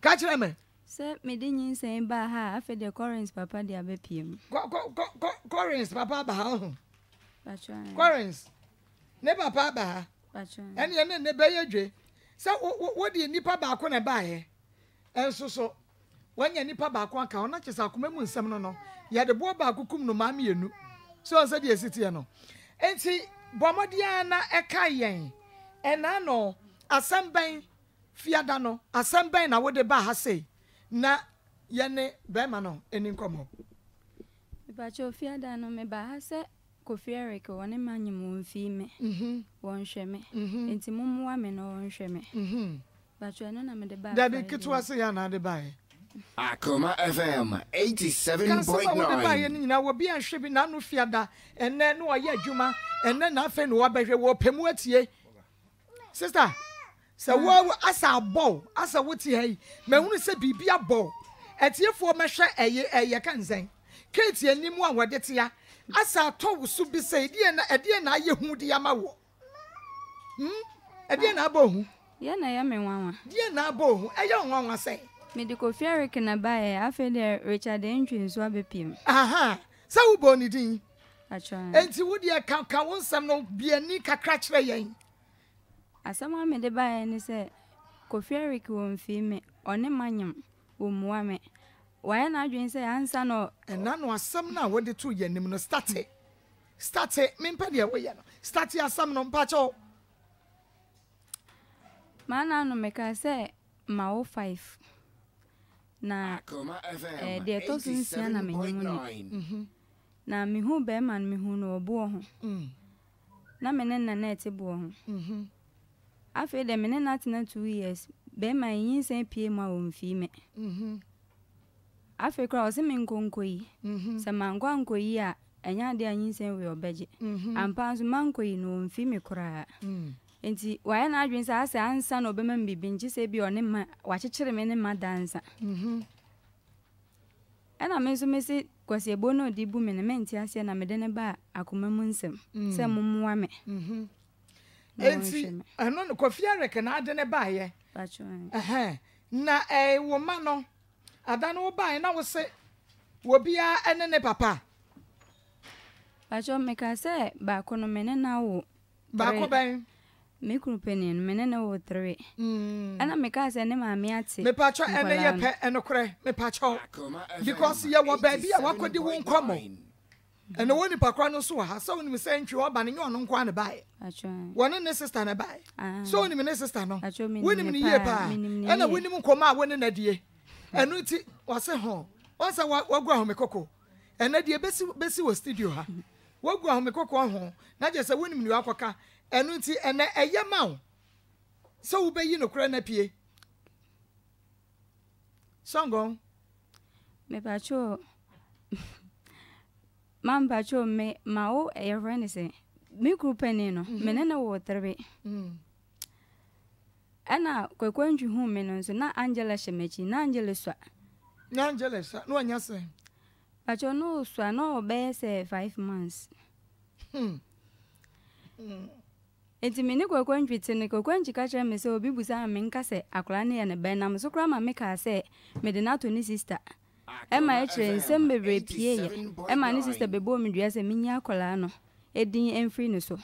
Catch them. Sir, me didn't say ba ha after the currents papa de abepiem. Corins, papa ba. Patron. Corins. Never papa. Patron. And you never ye. So what do you nipa ba ko na ba he? And so when you nipa ba ko aka ona chesa akoma mu nsem no no. Ya de bo ba kukum no ma mienu. So on said the city no. Enti bomodia na eka yen. Ena no asamban fiada no asamban na wo de ba ha sei. Na yene bema no eni nkomo. Pacho fiada no me ba ha se Kofi Eric woni manyim wonfi me. Won hwe me. Enti mumwa me no won hwe me. Pacho no na me de ba. Da be kitwa se ya na de ba he. Akoma FM 87.9. Ba ye ni na wo bi anhwe bi na no fiada enne no oye adwuma enne na afa no wo behwe wo pemu atie. Sister se wo asa abo asa woti hai mahunu se bibia bo etiefo mehwe eye kanzan keti animu a wode tia asa to wusu bi se edie na aye hu de ama wo edie na abo hu ye na ya me nwanwa die na abo hu eye nwanwa se me de Kofi Eric na ba e afa de Richard Entwi so abepiem aha sa wo bo ni din Patron. enti wo de ka wonsam no biani kakra kire yen Asama me de ba ni se Kofi Eric wonfi me one manyam wo muwa me why na adwen say ansa no ena no asam na wo de to yanim no start me mpa de wo ye no start asam no mpa cho mana no me ka say ma wo 5 na de to sunsia na me nyimu na me hu be man me hu no obo ho na me ne na ete bo ho afi de me ne na tina 2 years be man yin sen pie ma wo mfi me afi kra o se me nkonkoyi se mango ankoyi a enya de anyin sen we obeje ampa nso mankoyi no mfi me kra enti why na adwen sa ase ansa no be man bibi nji se bi one ma wa chechire me ne ma dansa ana me so me se kwase ebo no di bu me ne menti ase na me de ne ba akoma mu nsem se mumwa me enti ano no Kofi Eric na ade ne ba ye Patron. na wo ma no ada no ba na wo se wo bia ene ne papa Patron me ka se ba ko no me ne na wo ba ko ben me kunu penin me ne na wo 3 ana me ka se ne ma me ate me patcho ene ye pe enokre me patcho because ye wo ba bia wakodi wo nkomo ene woni pakra no so ha so woni me se ntwe oba ne nyo no nkwa ne bae Patron. woni ne sister ne bae so woni me ne sister no woni me ne ye ye pa ena woni mu nkoma woni na die enu ti wase ho onse wagu ahome koko ena die besi wo studio ha wagu ahome koko ho na je se woni me ni akoka enu ti ene eye mawo so wo beyi no kra na pie songo me pacho man pacho me mao e friend se me group eni no me ne na wo 3 ana kwekwanju hu me no so na Angela Shemechi na Angela swa no anya se pacho no swa no be se 5 months enti me ne kwekwanju tene kwekwanju ka kire me se obi busa me nka se akora ne ya ne be na me so kra ma me ka se me de na to ni sister Emma echere nsem bebre pie ye Emma ni sister bebo me dua se minya akola no edin emfri no so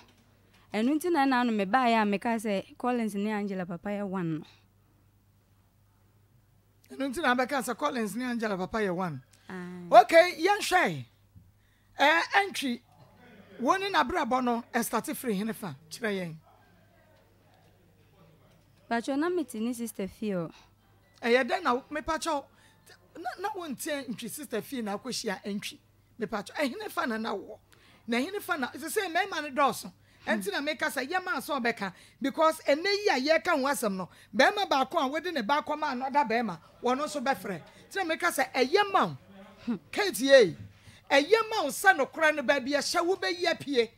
enu nti na na no me ba ya me ka se Collins ni Angela papa ya 1 no enu nti na be ka se Collins ni Angela papa ya 1 okay yan hwe entry woni na brabo no start free hene fa kire yen pacho na meti ni sister fio den na me pacho na wontie ntwi sister fee na akohia entwi me pacho hene fa na wo na hene fa na se me ma ne doso enti na make us ye ma so beka because ene yi a ye ka ho asem no be ma ba ko a wode ne ba ko ma anoda be ma wono so be frɛ ti na make us eye ma KTA eye ma sa no kora no ba bia hye wo be yi apie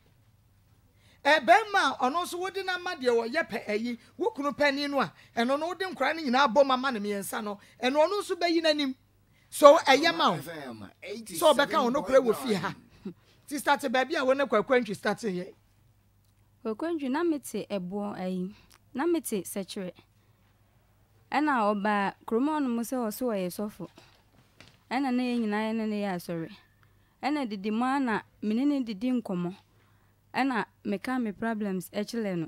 be ma ono so wode na ma de wo ye pe ayi wo kunu pani no a eno no wode nkora no nyina abɔ mama ne miensa no eno ono so be yi nanim so eye ma so beka ono kora wo fie ha ti start ba bia wo ne kwakwantwi start here kwekwanju na meti ebo ayi na meti sechere ena oba kromo no se oso ye sofo ena na ye nyina ne ya asori ena didi ma na menene didi nkomo ena meka me problems echile no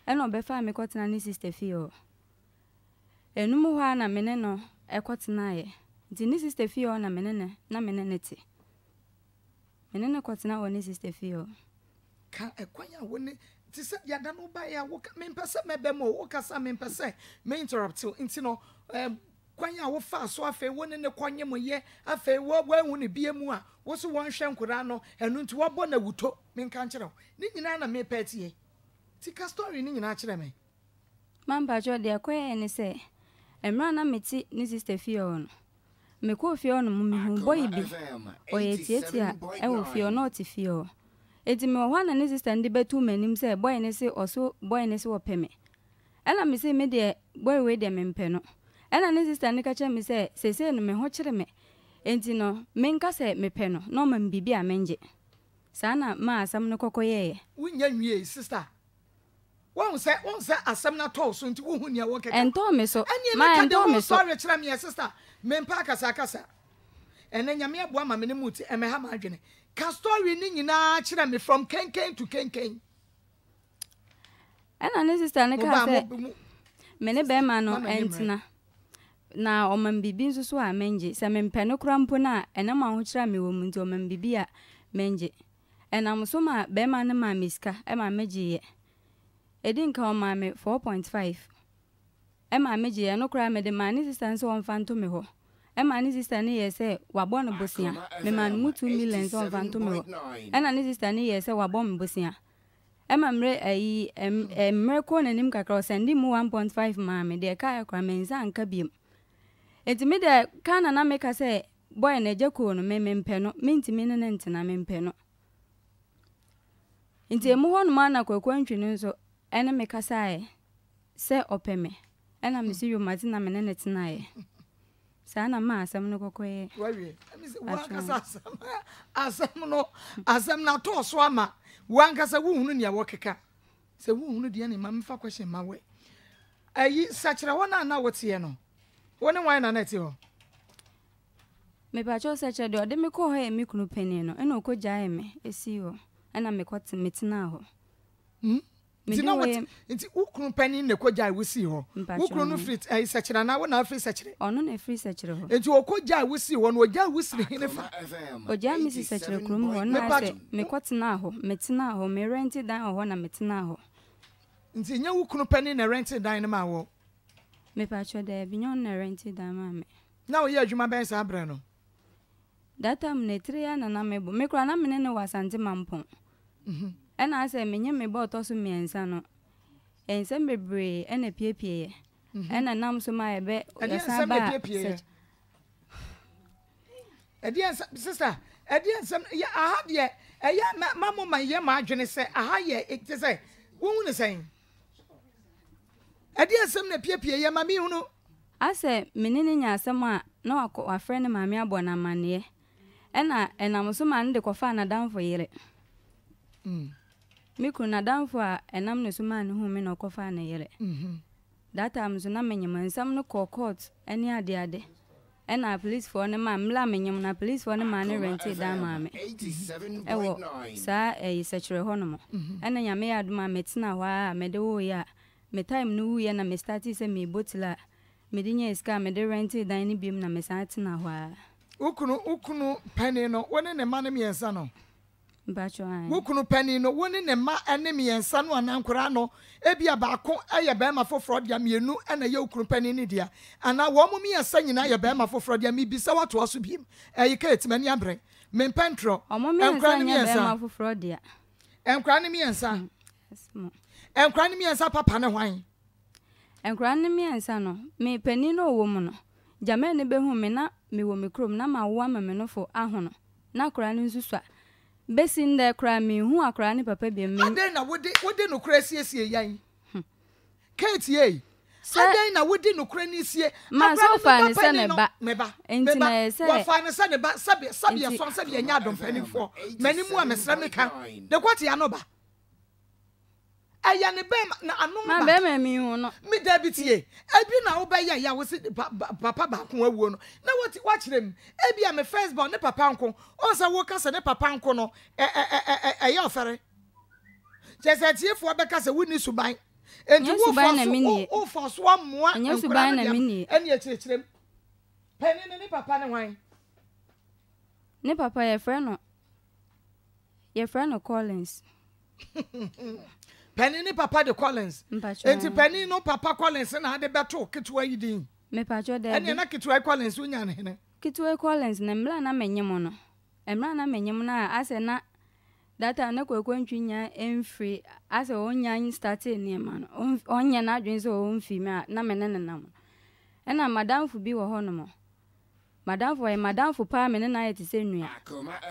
ena obefa me kotena ni sister fio enum ho na mene no ekotena ye nti ni sister fio na menene ti menene kotena woni sister fio ka ekwanya woni ti se ya da no ba ya wo ka mempese mebemo wo kasa mempese me interrupt nti no kwanya wo fa so afa woni ne kwanye mo ye afa wo hu ne biemu a wo so won hwe nkura no enu nti wo bo na wuto menka nkere ni nyina na me petie ti ka story ni nyina kire me mamba jo de akoye ni se emra na meti ni sister fio no me ko fio no me hu boy bi oye tietia e wo fio no ti fio eti me ho na ni sister ndi betu manim se boy ne se oso boy ne se wo peme ela me se me de boy we de me mpe no ela ni sister ni ka che me se sese no me ho kire me enti no me nka se me pe no no ma bibi a menje sana ma asam no kokoye wunya nwie sister won se asam na to so nti wo hu nia wo keka ento me so ma ento me so sorry kire me sister me mpa kasa ene nyame aboa ma me ne muti e me ha ma adwene ka story ni nyina kire me from kenken to kenken ena ne sister ne ka se me ne be ma no entina na omam bibi nso so a menje se me mpe no krampo na ene ma ho kire me wo mu nti omam bibi a menje ena mso ma be ma ne ma miska e ma meje edinka o ma me 4.5 e ma meje ye no kra me de ma ne sister nso on fanto me ho e ma ne sister ne ye se wabo no bosia me ma mu 2 million so on fanto me ho e na ne sister ne ye se wabo me bosia e ma mre ayi mre ko na nim kakra o sendi mu 1.5 ma me de ka kra me nza anka biem enti me de kana na me ka se boy na jeko no me mpe no mentimi ne ntina me mpe no enti emu ho no ma na kwakwantwi nso ene me kasae se opeme ena me si yo matina me ne tinae sana ma asam no kokoye wawie wa kasa asam na to so ama wa kasa wo hunu ne wo keka se wo hunu de ne ma mfa kwahye ma we ayi sachira wona na wotie no woni wan na neti ho me pa cho sachira de ode me ko ho e me kunu pani no ena okojae me esi ho ena me kwat metina ho nti ukunu pani ne koja wusi ho ukunu no free sachira na wona free sachira ono na free sachira ho nti okoja wusi ho no oja wusi hine fa oja misi sachira krum ho na se me kwatena ho metina ho me rent dan ho na metina ho nti nya ukunu pani na rent dan ma wo me pa cho de binyon na rent dan ma me na wo ye adwuma ben sa abra no data me 3 ya na me bo me kra na me ne wasante mampon ena ase menye me bo to so miensa no ensem bebre ena piepie ena nam so ma ebe yasa ba sister ensem ya aha de eya mamo ma ye ma adwene se aha ye ite se wo ne sen ensem na piepie ye ma mi hunu ase menene nya asem a na wa frɛ ne ma me abo na mane ena enam so ma nde kofa na danfo yere miku na danfo a enam ne so ma ne hu me na kofa na yere that time so na menyem nsam no court eni ade ena police for ne ma mla menyem na police for ne ma ne rent da ma me ewo sa sechre ho no mo ena nya me aduma metina ho a me de wo ya me time no wo ya na me start se me botila me dinya iska me de rent da ni biem na me sa tina ho a ukunu pani no woni ne ma ne miensa no mbacho an ukunu pani no woni ne ma ene miensa no anankora no ebia baako eye be ma foforo dia mienu ena ye ukunu pani ni dia ana wo mo miensa nyina ye be ma foforo dia mi bisa wato aso biem eyi ka etimani abre me mpentro enkra ne miensa ma foforo dia enkra ne miensa papa ne hwan enkra ne miensa no me pani no wo mu no jame ne be hu me na me wo me krom na ma wo ama me no fo ahono na kra ne nsusua besin de kra me hu akra ne papa bi me ade na wode no kra siesie yan Kate ye ade na wode no kra ni sie ma so fa ne se ne ba meba entina se wa fa ne se ne ba sabe ye so sabe ye nya adom pani fo mani mu a mesra me ka de kwati ya no ba aya ne bema na anu ma bema mi hu no me da bitie ebi na wo ba ya wo se papa ba ko awuo no na wa kirem ebi a me first born ne papa nko on sa wo kasa ne papa nko no ya ofere jese tiefo be kasa woni suban enti wo fo so amoa anya suban na mini ene kirem peni ne papa ne hwan ne papa ye friend no Collins Penny ni papa de Collins. Enti Penny no papa Collins na ade beto ketewa yi din. Me pacho de. Ene na ketewa Collins unya ne hene. Ketewa Collins na mla na menyem no. Emla na menyem na ase na data na kwekwantunya emfree ase onya start ni ma no. Onya na adwen so omfi me na menene nam. Ena madam fu bi wo hono mo. Madam fu pa me na yete se nua.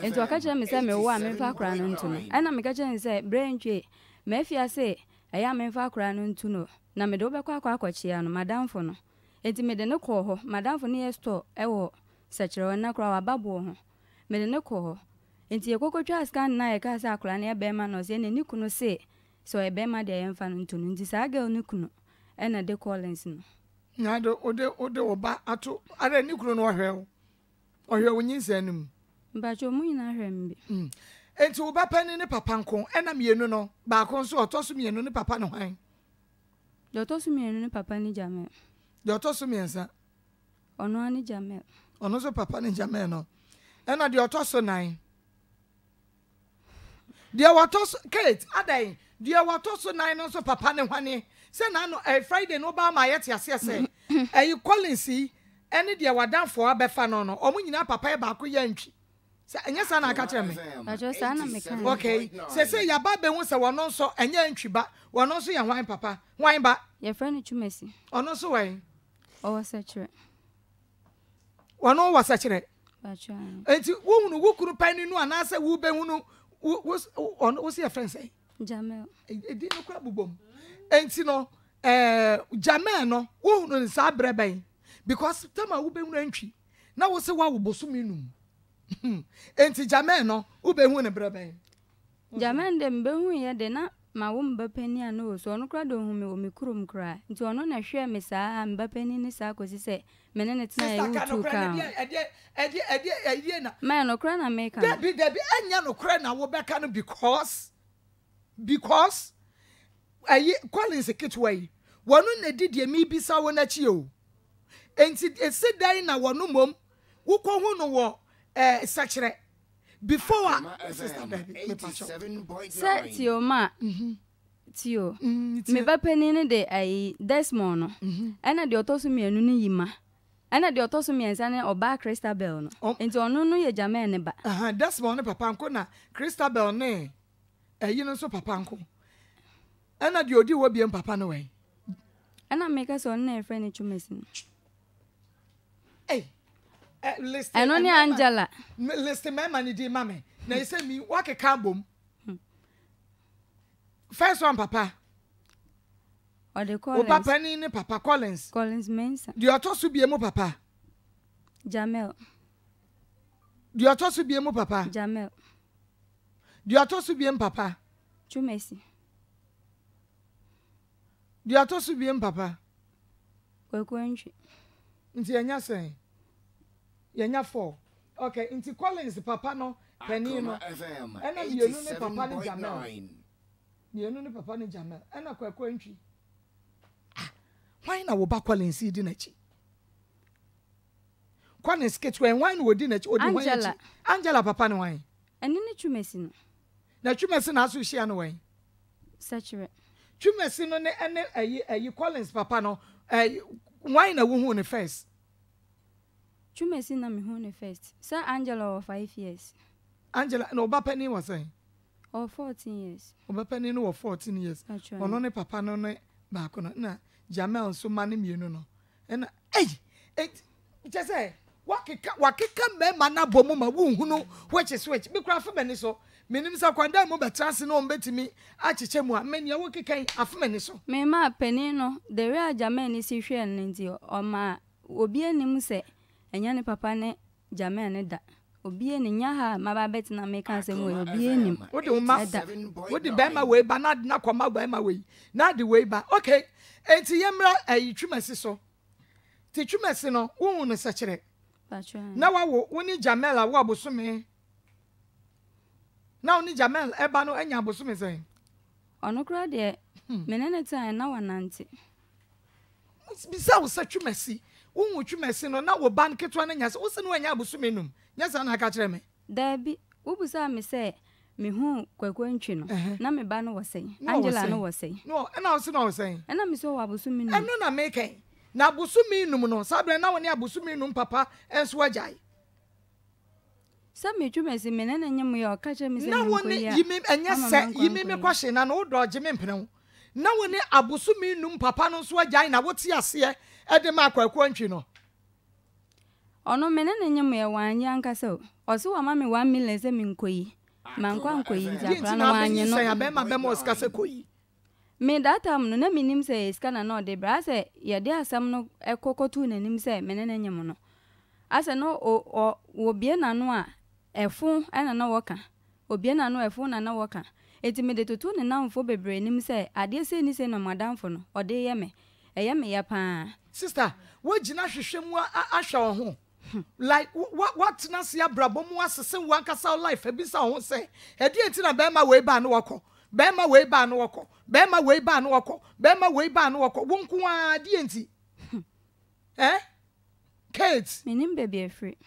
Enti wakache me se me wo a me fa kra no ntu no. Ena me kache se braintwe mafia se eya me fa kra no ntu no. Na me do be kwa akwachi no madam fu no. Enti me de ne ko ho madam fu ne ye store ewo sechere na kra wa babo ho. Me de ne ko ho. Enti ekokotwa scan na ye ka sa kra na e be ma no se ne ni kunu se so e be ma de ye mfa no ntu no. Nti sa girl ni kunu ena de Collins no. Nyado ode oba ato are ni kunu no ohwe onyinsanimu mbacho mu nyina hwembe enti oba pani ne papa nko ena mienu no ba ko nso otoso mienu ne papa ne hwan de otoso mienu ne papa ni Jamel de otoso miensa ono ani Jamel ono so papa ne Jamel no ena de otoso nan de otoso Kate adai de otoso nan no so papa ne hwane se na no Friday no ba ma yete ase ase Collins ene de wadanfo abefa no no omo nyina papa e ba ko ya ntwi se enye sa na aka kire me ajo sa na me kan okay se ya ba be hu se wono nso enye ntwi ba wono nso ya hwan papa hwan ba ye friend Chumesi ono nso wan o wasachire wono wasachire bacho enti wo hunu wo kuru pani nu anase wo be hunu wo se friend say Jamel edi no kwa bubom enti no Jamel no wo hunu sa breben because tama wo be hunu antwi na wo se wa wo bosumi num enti Jamel no wo be hunu ne breben Jamel de mbe hu ye de na ma wo mba pani ano so no kra do hu me o me kurum kra nti ono na hwe me saa mba pani ni saa kosi se mene ne tena ye utu ka edi na ma no kra na me ka debi anya no kra na wo be ka no because ayi Collins kitwa yi wonu na didie mi bisa wo na chi o enti esidai na wonu mom wo ko hu no wo sachere before sister baby tio ma tio me ba pani ne de ai Desmond no ana de otoso mienu ni yima ana de otoso miensa ne oba Christabel no enti ono no ye Jamel ne ba Desmond ne papa nko na Christabel ne ayi no so papa nko ana de odi wo biem papa no we ana me ka so na friend Chumesi list eno ni Angela list me mani di mame na ise mi wake kambom first one papa o de Collins o papa ni ne papa Collins mensa di otoso biem papa Jamel di otoso biem papa Jamel di otoso biem papa Chumesi di otoso biem papa kwekwanchi nti enya sen yenya 4 okay nti Collins papa no pani no ena yenu ne papa ni Jamel yenu ne papa ni Jamel ena kwekwanchi why na wo ba Collins di na chi Collins ketwe why na wo di na chi odi why Angela papa ni why eni ne Chumesi no na Chumesi na aso hia no why sachere Chumesi no ne ene ayi Collins papa no why na wo hu ne first Chumesi na me hu ne first sir Angela of 5 years Angela no oba pani was saying of 14 years oba pani no 14 years ono ne papa no ne ba ko no na Jamel so mane mienu no na just say wakeka me mana bomu ma wo hu no which be kra fa mani so menim sa kwanda mo betrase no mbetimi acheche mu a mania wo kekan afemani so me ma pani no the real Jamel ni si hwe nti o ma obi anim se enya ne papa ne Jamel ne da obi eni nya ha maba bet na make asem we obi enim What do ma what the bema we ba na kwama bema we na the way ba okay enti yemra twumasi so ti twumasi no wo no sekere na wawo woni Jamela wo abosome na woni Jamel eba no anya abosome sen ono kra de menene tan na wanante bisa wo se twumasi wo twumasi no na wo ban ketwa na nya se wo se no anya abosome num nya sa na aka kire me dabi wo busa me se me hu kwakwantwi no na me ba no wo sen Angela no wo sen no na wo se no wo sen na me so wo abosome num eno na make na abosome num no sabre na woni abosome num papa enso ajai sa me twumasi menene nyem ye o ka kire me se na woni yimi enya se yimi me kwahye na no do gye me mpene na woni abosome num papa no so ajai na wote ase e de ma kwakwantwi no ono menene nyem ye wanya nkasa o se wa ma me 1 million se me nkoyi man kwa nkoyi nzakra no wanye no ya be ma be mo ska se koyi me data no na minim se ska na no de bra se ye de asam no ekokotu nanim se menene nyem no ase no o bie na no a efu ana na woka obie na no efu na woka eti me de tutu ne namfo bebre nim se ade se ni se no madamfo no ode ye me eye me ya pa sister wo gina hwehwemu ahwa wo ho like what na se abrabo mu asese wan kasa life ebisa ho se ede enti na be ma we ba no woko be ma we ba no woko be ma we ba no woko be ma we ba no woko wonku a de enti Kate menim baby afri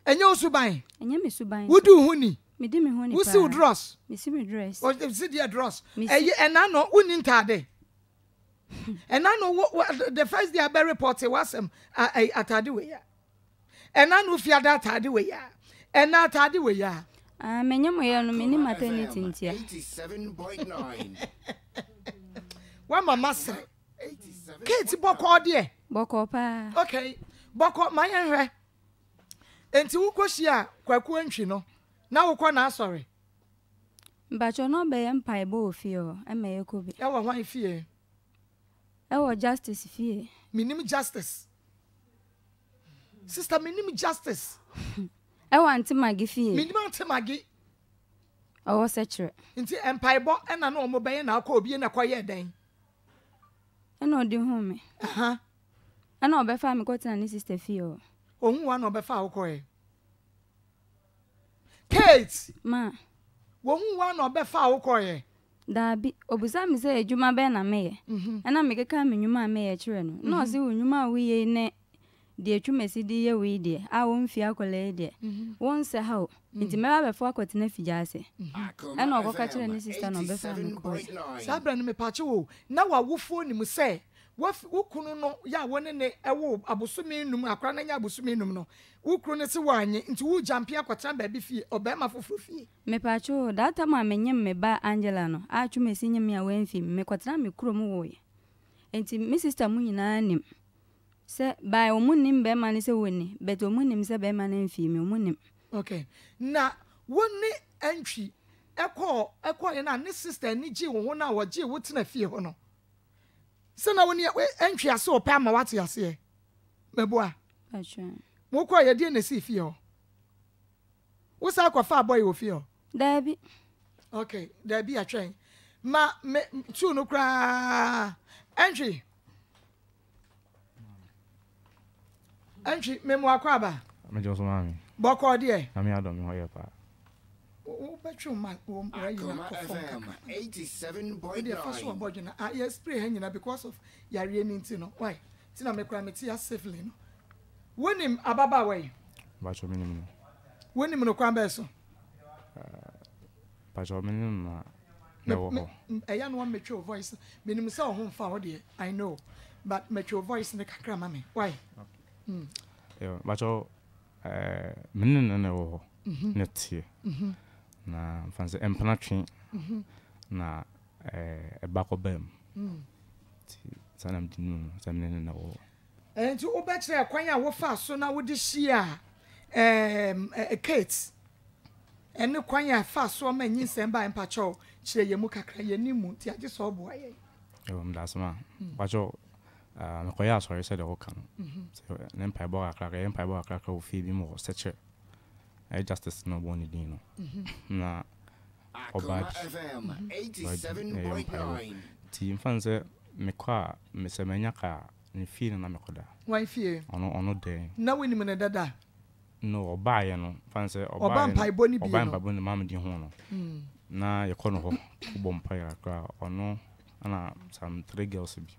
enye osuban enye me suban wudu hu ni me di me hu ni pa wusi dress me si me dress o si dia dress eye ena no uni ntade ena no the first day I be report wasem atade we ya ena no fi ada atade we ya ena atade we ya menye mo ye no me ni maternity ntia 87.9 wa mama se 87 Kate boko de boko pa okay boko mayenhwe enti wukohia kwaku antwi no na wukọ na asori mbacho no be empire bo ofio eme ekobi e wo hwan fie e wo justice fie minim justice sister minim justice e wo anti magi fie minim anti magi o wo sechere nti empire bo e na no omo be na akọ obi na kwaye den e na odi hu me aha e na obefa me kotina ni sister fie o ohun wa na obefa akọ e Kate ma wohun wa na obefa akọ e dabi obusa mi se ejuma be na meye na me keka me nwuma meye kire no na o se nwuma wi ye ne de atwumesi di ye wi de a wo mfi akola de won se ha o nti me ba be fo akotina fija ase na okoka kire ni sister no be fa me ko sabra no me pache wo na wa wofo ni mu se wukunu no ya woni ne ewo abosome num akra na nya abosome num no wukunu ne se wanye nti wu jampi akwata ba bi fie obema foforo fie me pacho data ma menyem me ba Angela no atwumesi nyem ya wanfi me kwatana me kuro mu wo ye nti me sister mu nyina nim se ba omunim be ma ne se woni but omunim se be ma na mfi me omunim okay na woni antwi ekọ ye na ne sister ni ji wo na wo ji wo tena fie ho no se na woni antwi ase o pa ma wate ase meboa pacho mo kọ ye die na si fie ho wo sa akọ fa boy wo fie ho dabi okay dabi atwen ma me tu no kra antwi memo akwa ba me jo so mami boko de na me adom me hoye pa o betchu ma o mra yi na FM 87.9 the first one bodina I spray hanyina because of yare ni nti no why ti na me kra me ti safely no wonim ababa we ba cho minim no wonim no kwan be so ba cho minim na me wo ho eya no me twa voice minim say o ho mfa wo de I know but me twa voice ne kakra ma me why yo ba cho minim na wo ho ne tie na fanse empathy na bako bem ti sanam dinu sanam na wo enti wo be kire kwan a wo fa so na wo de hia Kate ene kwan a fa so ma nyinsem ba empacho kire yemu kakra yenimu ti age so bo aye yo mdasma ba cho me koya sorry said o kan so ne mpa bo akra wo fi bi mo seche justice no boni din no na Akoma FM 87.9. ti mfanse mekwa mesemenya ka ne fie na mekoda wan fie ono den na woni me dada no obaye no fanse oba mpai boni bi oba mpai boni mam di ho no na yekọ no ho kubo mpai akra ono ana some 3 girls bi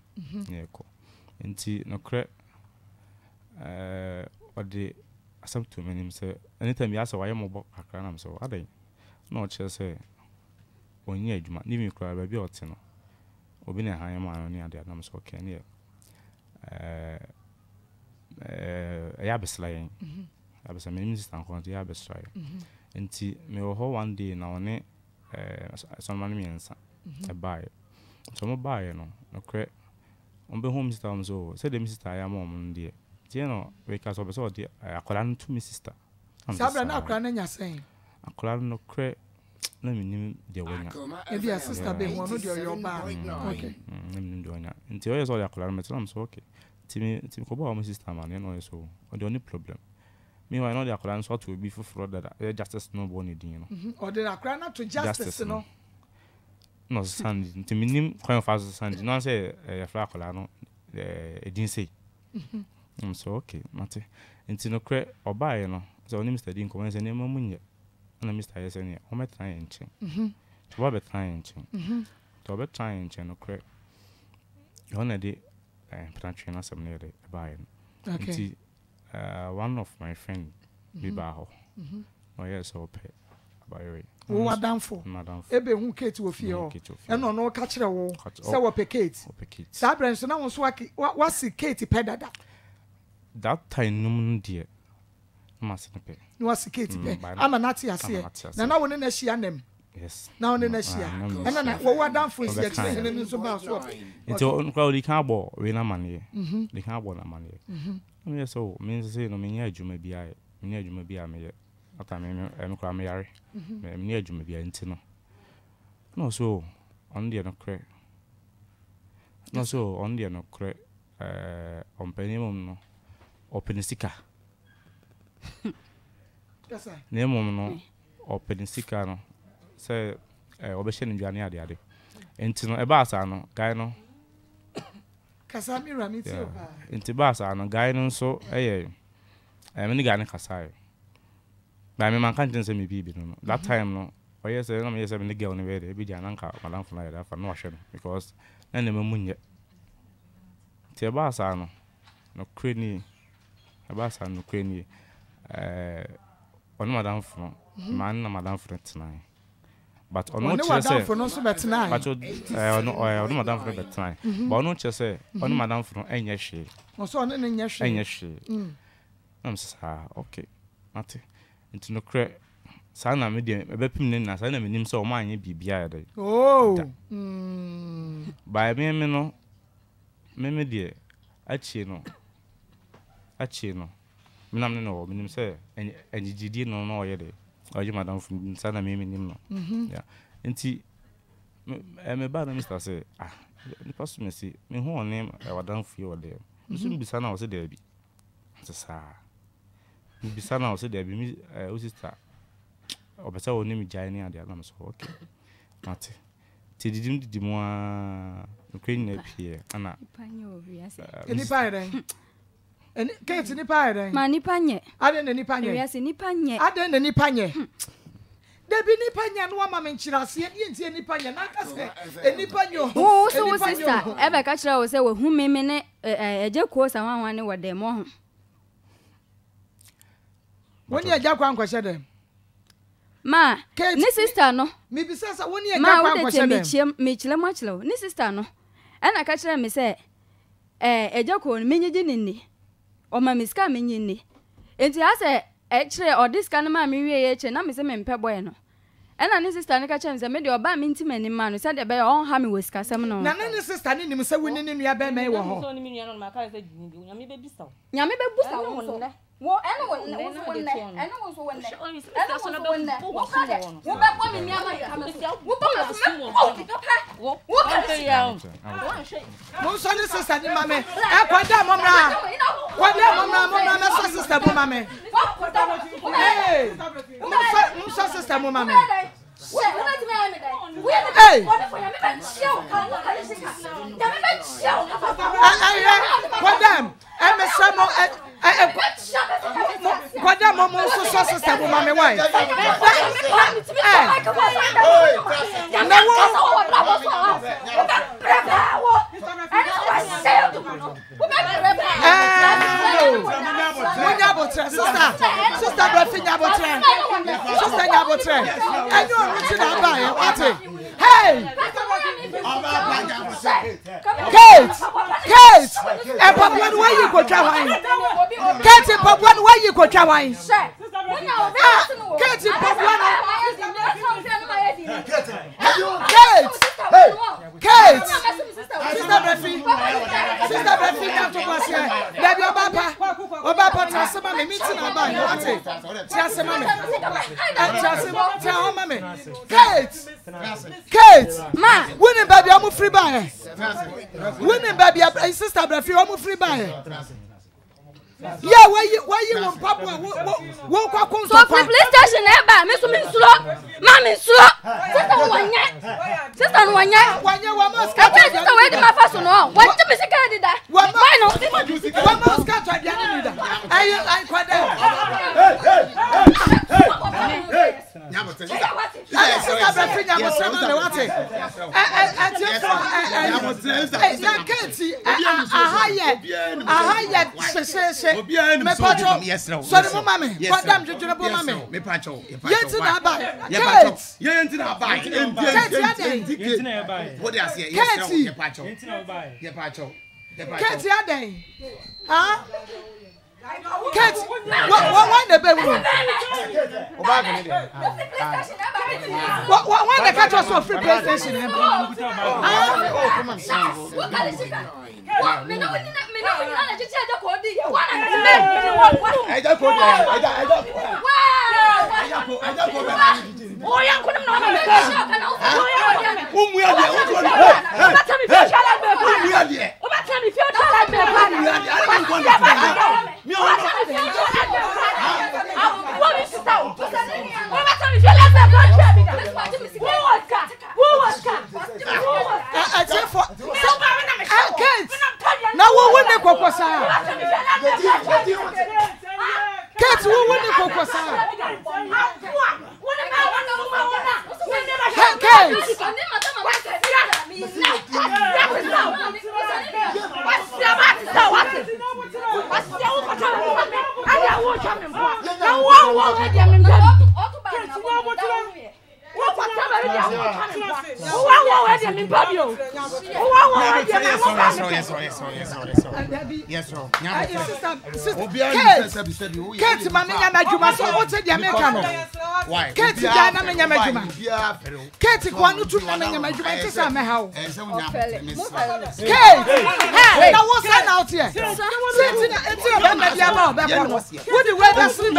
yekọ enti no kre ode asam to menim se anytime ya se waye mo akra na so adan no che se onye adwuma ni mi kra ba bi ote no obi na han ma no ni ade na so okay ne ya besla yen abesa menim sister ko ya besla yen enti me ho one day na one someone me ensa e buy so mo buy no no kre on be home sister am so say the sister ya mom ndie tie no we ka so be so de akola no to me sister sabra na akola na nya sen akola no kre na menim de wonya e bia sister be ho no de yo ba okay menim de wonya enti o yeso de akola me tell am so okay timi ko ba o sister man no so o de only problem me why no de akola so to be for that justice no born din no o de akola na to justice no no sandy timi nim kwan fa sandy no say ya fra akola no e din say so okay mate enti no kre obaye no so ni Mr. Din ko wen say ne mamunye na Mr. Yes ne o metra enchen to ba betra enchen to betra enchen no kre ona de plantation na some near the buy enti one of my friend be ba ho no yes o pay buy wo wadanfo ebe hu Kate wo fie ho e no no ka kire wo se wo pe Kate sa branch na won so wasi Kate pedada that time num die masinipe no wasi Kate pe ama nati ase na won na hia nem yes na won na hia na wo wadanfo si ya kire ne nso ba so enti on crowd di kan abo we na mane di kan abo na mane me so me say no me nya adwuma bia me ye ata me kwa me yare me nya adwuma bia enti no so on the no kre no so on the no kre on penimum no open sika kasa ne mum no open sika no say obehye ne dwane ade enti no e ba asa no guy no kasa mi ramiti o ba enti ba asa no guy no so me ni guy ne kasa ba me man kan tin say me bibi no that time no o yes no me yes me girl no we dey bi dia nanka madam funa ya fa no hwe no because na ne mamunye ti ba asa no kreni ba asa no kreni onu madam funa man na madam funa tonight but onu che say no so betna but onu madam funa betna but onu che say onu madam funa enye hwe o so onu enye hwe am sa okay mate into no kre sa na me de ebepim ne na sa na menim so o ma anye bibia ya dey by me no me de achi no minam ne no menim say enjidi no no ye dey oje madam fun sa na me menim no yeah enti me ba na Mr. say ni pass me see me hu onem wadan fu ye wode so mbisa na o se dey bi sa mbisa na o se dey bi mi o sister obesa woni mi jai ni ade na so okay mate ti didi mo no kwen na pie ana panyo wiase ni paire eni Kate ni paire ma ni panye ade na ni panye wiase ni panye ade na ni panye debi ni panye no ama me nchirase ye ntie ni panye na aka se eni panye o so sister ebe ka kira o se we hu meme ne eje ko sa wanwan ne wode mo ho woni eja kwa nkwahye dem ma ni sister no mi bisasa woni eja kwa nkwahye dem me chile mo chile ni sister no ana ka kira me se eja ko menyeji ninni o ma miska menyi enti ase kire o diska na ma me wie ye che na me se me mpe boy no ena ni sister ne ka kira me se me de oba me ntima ni ma no se de be on ha me weska sem no na ni sister ni nim se woni ni nua be me wo ho so ni mi nua no ma ka se jini bi nyame be bisa wo so wo eno wo ne eno wo so wonne eno so wonne wo ka de wo be kwa me niama ka me wo ba wo wo ka ya mo so ni sister ni mame e kwada momra me so sister bu mame Hey, Musa sister mo mama. Hey! Madam, Madam, Momo, so sister mo mama why? Sister Brafinya Botre. Sister Nyabotre. And you are reaching out by what? Hey! Kate! Kate! And Papa, where you go traveling? Kate and Papa, where you go traveling? Kate and Papa. Kate! Kate! Sister Brafi! Sister Brafi, now to pass here. Baby, Obapa, Tassama, meeting about what? Tassama, Tassama, Kate! Kate! Ma! Winning baby, I'm free by. Winning baby, sister Brafi, I'm free by. Yeah, why you want Papa? Won't come to the police station ever, Miss Slow. Mammy Slow. Sister one year. When you were most scattered, the way my person on. What the Miss Canada? Why not? One more scattered, I quite there. Me pacho, sorry mo mama, madam jujuna bo mama. Me pacho, yenti na ba. Yenti na ba. Yenti na ba. What dey say? Yes, me pacho. Yenti na ba. Ye pacho. Keti aden. Huh? Keti, what the baby? What the catch us for free PlayStation? Now what will the Cocosa? Kate, who will the Cocosa? Yes, Kate, my Juma, so what's the American? Why? Kate, Juma. Kate, one to Juma, it's a how. Kate, hey, I was out here. What the weather sleep?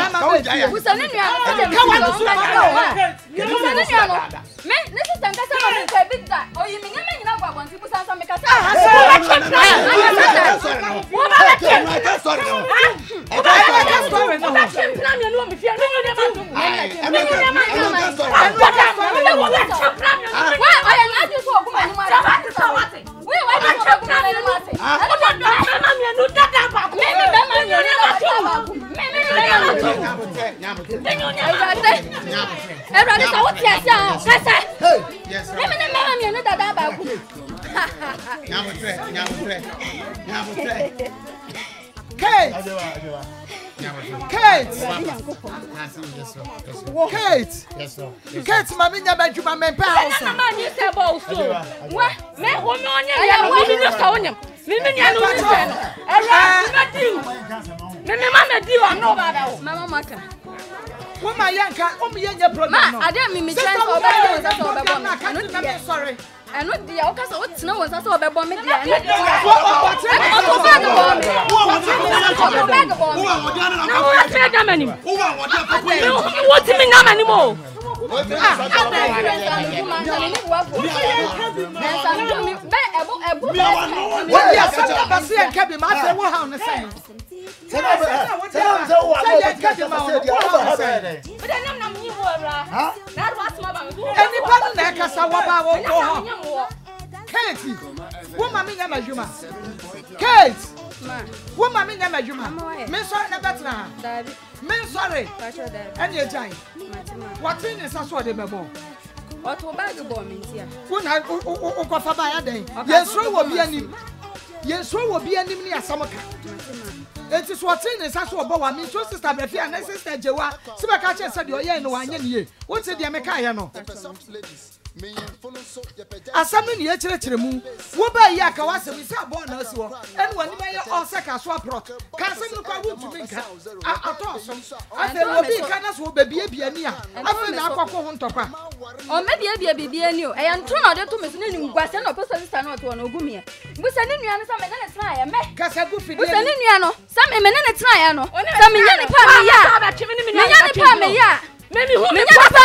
Kate, Kate, my minion bedroom, my house. What my young cat, I didn't mean sorry. I know the Okas or snow was also a bomb. ye kadi ma wo say but then I'm not you ora na was ma ba me anybody na kasa wo ba wo ko ho Kate wo ma me nya majuma Kate wo ma me nya majuma me so na betra Dabi. me sorry Pacho dabi. any agent what in is so de mebo Oto bag bo me ntia. wo na o ko fa ba ya den yesro wo bi anim ni asamaka enti so otin ne saso obo wa me so sister be fia na sister jewa sibeka che se de oye no anye ne ye wo ti de me ka ye no asami ni ekyere mu wo ba yi aka wasem se abo na asi wo ene wani ma ye oseka so apro ka asem no kwa wuntu minka atosom afa wo bi ka na so bebie bia ni a afa na akoko ho ntokwa O me bia bibia ni o. E ntro na de to me so na ni ngwase na opeso sister na oto na ogumie. Busa ni nua no sa me na ne tra ya me. kasa gu fidi Busa ni nua no sa me na ne tra ya no. Sa me nya ni pa me ya. Me nya ni pa me ya. Me ni pa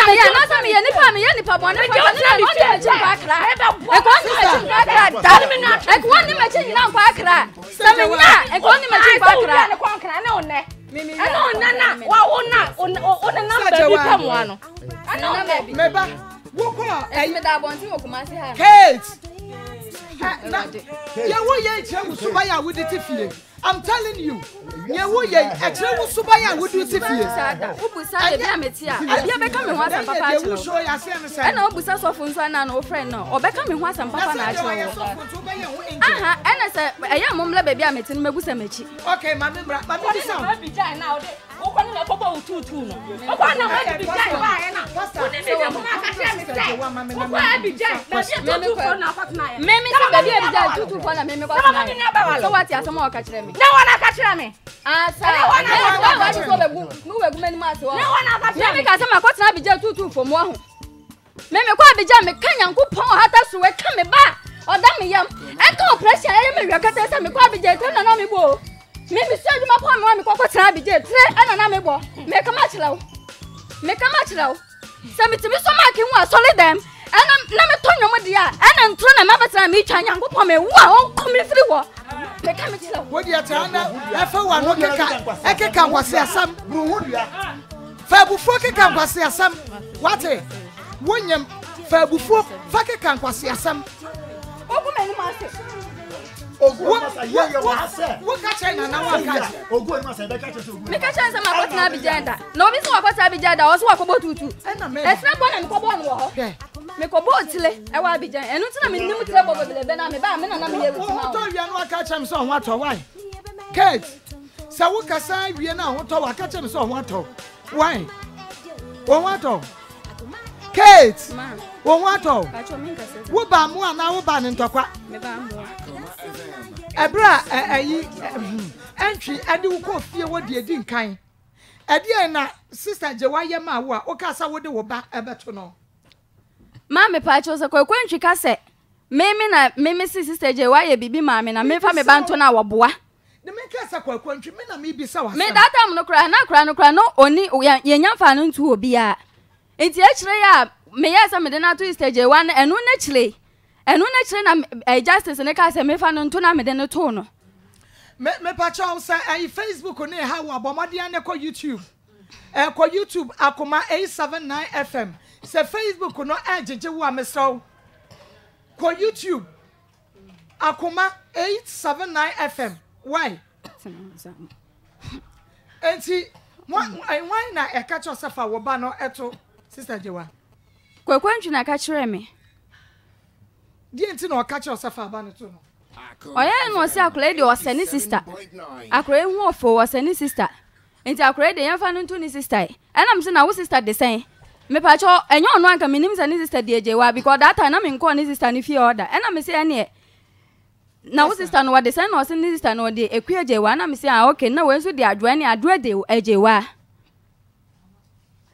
me ya. Na sa me ya ni pa me ya ni pa bo na pa na ni pa chi pa akra. E ko ni ma chi pa akra. Da me na. E ko ni ma chi na pa akra. Sa me nya. E ko ni ma chi pa akra. ne kwa akra ne one ana onana wa ona number bi kam wa no ana baby meba wo ko e me da bonti wo kuma se ha. Kate ya wo ye ekyere wo suba ya wo de tifie I'm telling you ya wo ye ekyere wo suba ya wo de tifie Ubusa de bia meti a abia beka me ho asam papa a wo show ya se me se e na ubusa sofo nso na o friend no obeka me ho asam papa na a kire wo aha ena se eya momla baby a meti no mebusa mechi okay mami bra mami bisa ma bi jai na ode o kwa na papa ututu no o kwa na ma bi jai ba e na o ne me mo na ka se me se o kwa bi jai na bi tutu for na partner ya me se baby a bi jai tutu for na me kwa na so what asam o ka kire me na wana ka kire me asa na so begu mu begu mani ma se wo na wana ka kire me ka se ma kwa na bi jai tutu for mo ho me kwa bi jai me kan yankopon hata so we ka me ba oda me yam e ka operation ya me wi kata se me kwa bi jai to na me bo me se aduma pa me wa me kwa tra bi jai tre ana na me bo me ka ma kire wo se me timi so ma ke hu asole dem ana na me to nyomo dia ana ntro na ma betra me twa yankopon me wa on come free wo me ka me kire wo wo dia tana e fa wa no keka kwase asam bru hu dua fa bufuo keka kwase asam wate wonyam fa bufuo fa keka kwase asam ogu me ni ma se wo ka china na wa ka ogu ni ma se be ka che ogu me ka chance ma kwata na bijenda no bi so kwata bijenda o so akobo tutu na me esna bo na me kobo no ho me kobo otile e wa bijenda enu tina me nim tire bobo bele na me ba me na me ye wuti ma to wi na ka chem so ho ato why Kate sa wo kasa wi na ho to wa ka chem so ho ato why wo ato Kate ma wo ato ka cho min ka se wo ba mu ana wo ba ne ntokwa me ba mo ebra ayi entry ade wo ko fie wo de edi nkan ade na sister jewa ye ma wo a wo ka sa wo de wo ba ebeto no ma me pa cho se kwantwi ka se me sister je wa ye bibi ma me na me fa me banto na wo boa de me ka sa kwantwi me na me bi sa wa me that time no kra no oni ye nyamfa no ntu obi a enti a kire ya me ya sa me de na to sister je wa enu na kire na justice ne ka se me fa no ntu na me de no to no me pa cha say ai Facebook ne ha wo abomode ane ko YouTube ko YouTube Akoma 879 FM se Facebook no ejeje wo ameso ko YouTube Akoma 879 FM why enti why na e ka cho sefa wo ba no eto sister Jewa kwantwi na ka kire me die enti na o ka cho sefa ba no to no oya no se akole de o se ni sister akole hu ofo o se ni sister enti akole de yemfa no to ni sister enam se na wo sister de sen me pa cho enyo no anka minim se ni sister de Jewa because that time na me nko ni sister ni fie order enam me se ene na wo sister no wa de sen no se ni sister no de ekua Jewa na me se ah okay na we nso de adwa ni adwa de Jewa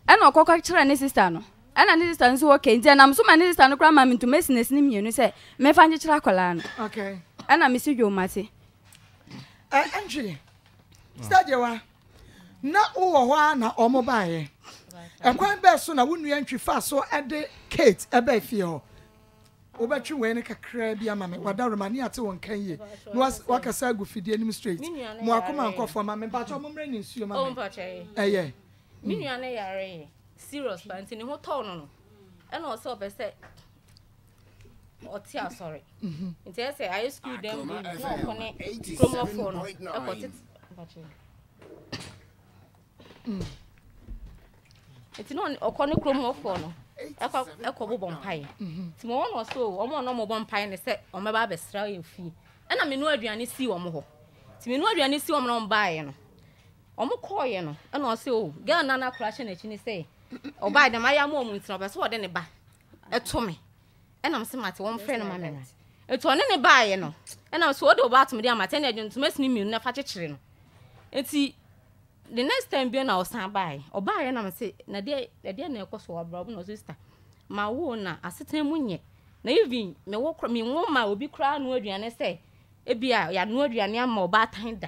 ena okoko kire ni sister no ena ni sister nso okay nti na so ma ni sister no kra ma mintu mesines ni mienu se me fa nkira akola no okay ena me si dwomate entry sister Jewa na wo ho na omo baaye ekwan be so na wonu antwi fa so ede Kate ebe fie ho Obetwi we ne kakra bi ama me. Wada romani ate won kan ye. No wakasa gu fidie nim straight. Maa Akoma nkofo ma me ba cho momre ni nsuo ma me. Oh mpache. Eh. Me nua na yare serious but ni ho tɔ no. And also be say Otia sorry. Nti say I school them no kone promo for no. It's no okone promo for no. Ekọ bobon pai. Ti mo no so omo no mo bon pai ne say o me ba besra ye fi. E na me no aduane si wo mo ho. Ti me no aduane si wo mo no baaye no. Omo koye no. E na o say o girl na crash na chi ni say o ba dem aya mo mu ntina be so de ne ba. Eto me. E na me se mate won frɛ no ma me na. Eto ne baaye no. E na so o de o ba to me de amate na adwun tuma sini mi na fa kyekere no. Enti the next time be na o san baaye. O baaye na me se na de na ekoso abrob no sister. Ma wo na asetan mu nye. Na even me wo ma obi kra no aduane se ebia ya no aduane ama o ba tan da.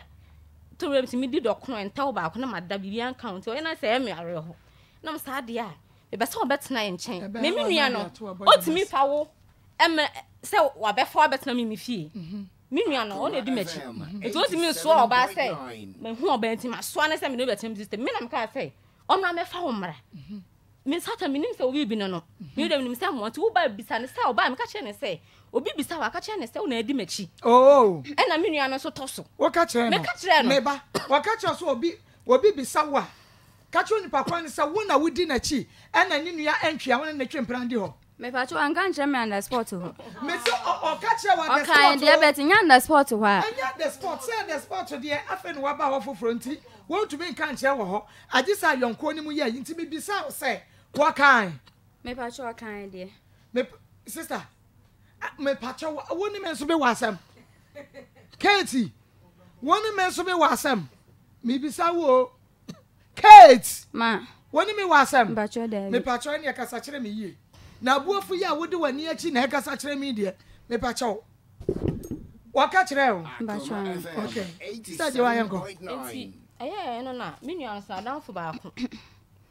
To rem ti mi di dokno enta ba ko na mada bibia account. O na se me are ho. Na me sa de a be se obetena enchen. Me nua no. O ti mi fa wo se wa be fa obetena mi fie. Me nua no o na di machi. It was me so oba say me hu oba enti ma so na say me no betem system. Me na me ka say o na me fa wo mra. Me sata me nim say obi bi no. Me dem nim say mo to wo ba bisa ne say oba me ka che ne say obi bisa wa ka che ne say o na di machi. Oh. E na me nua no so toso. Wo ka che no. Me ka che no. Me ba. Wo ka che so obi bisa wa. Ka che ni papa ni say wo na wodi na chi. E na ni nua entwa wo na twemprande ho. Me pa cho an kan me under sport ho. Me so o ka che wa the sport. Okay, dey bet nya under sport ho a. Anya the sport, say the sport dey afen wa ba ho fofronti. Won to me kan che wo ho. Agisa yonko ni mu ye nti me bisa say what kind? Me pa cho kan dey. Me sister. Me pa cho woni me so be wasam. Katie. Woni me so be wasam. Me bisa wo. Kate. Ma. Woni me wasam. Pa cho dey. Me pa cho ni akasa kire me yie. Na buafu ya wodi wani achi na ekasa kire me die me pa cho waka kire o Pa cho okay sadi wa yanko Enti no na me nua nsa danfo ba ko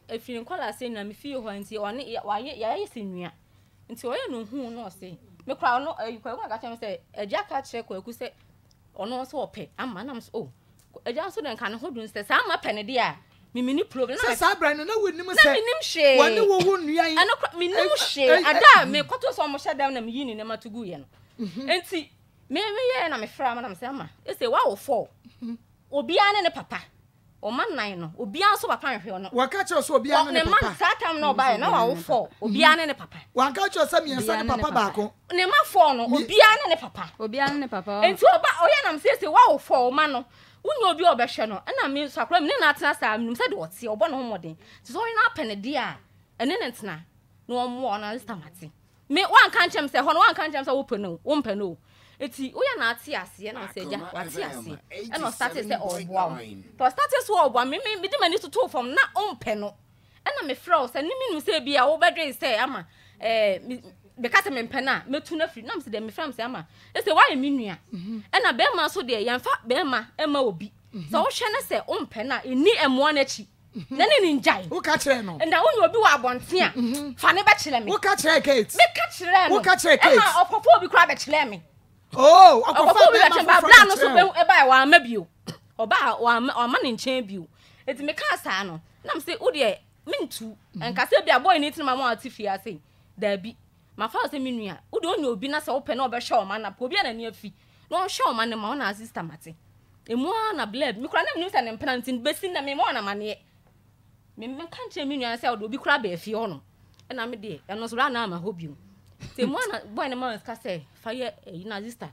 afiri nkwala se na me fie ho nti one wa ye senua nti oye no hu no se me kra no kwa ka kire se eja ka kire kwa ku se ono so ope ama na so eja so den ka ne hodun se sa ama pe ne dia mini problem na sa brand na woni mu se na minim hwe woni wo hu nua yi ana minim hwe ada me koto so mo hyedam na me yini ne matugu ye no enti me ye na me fra ma na me se ama e se wa wo fo obi ane ne papa o man nan no obi an so papa hwe no waka che so obi ane ne papa ne man sa tam no ba na wa wo fo obi ane ne papa waka che so mi ensa ne papa ba ko ne ma fo no obi ane ne papa enti oba oya na me se wa wo fo o ma no Unyo obi obehwe no na me sakra me na atena sa me se de wote obo no homoden so we na apene de a ene ne ntena no omo na stamati me wan kan chem se ho no wan kan chem se wo peno wo mpeno eti wo ya na ate ase na se ja wate ase e no start se oboa to start se oboa me de mani to to from na ompeno e na me fra o se ni minum se bia wo bedwe se ama because me mpena metu na free na me se de me fra me se ama e se wa ye minua e na be ma so de yemfa be ma e ma obi so wo hwe na se ompena eni emo na chi na ne njai wo ka kire no nda wo obi wa abonte a fa ne be kire me wo ka kire Kate me ka kire no wo ka kire Kate e ma opofo obi kra be kire me oh opofo obi be kire bla no so be e ba wa ma bio oba wa ma ne nchen bio eti me ka sa no na me se wo de mintu enka se bia boy ni tinama ma atifia sei da bi ma fa se minua wo de onye obi na se wo pe na obehwe o ma na po bia na ne afi na o hwe o ma ne ma na sister mate emu na bled mi kura na mi se ne penalty besi na me mo na ma ne me kan che minua se wo de obi kura ba afi ho no e na me de e no so ra na ma hobio te mo na boy na ma ka se fa ye na sister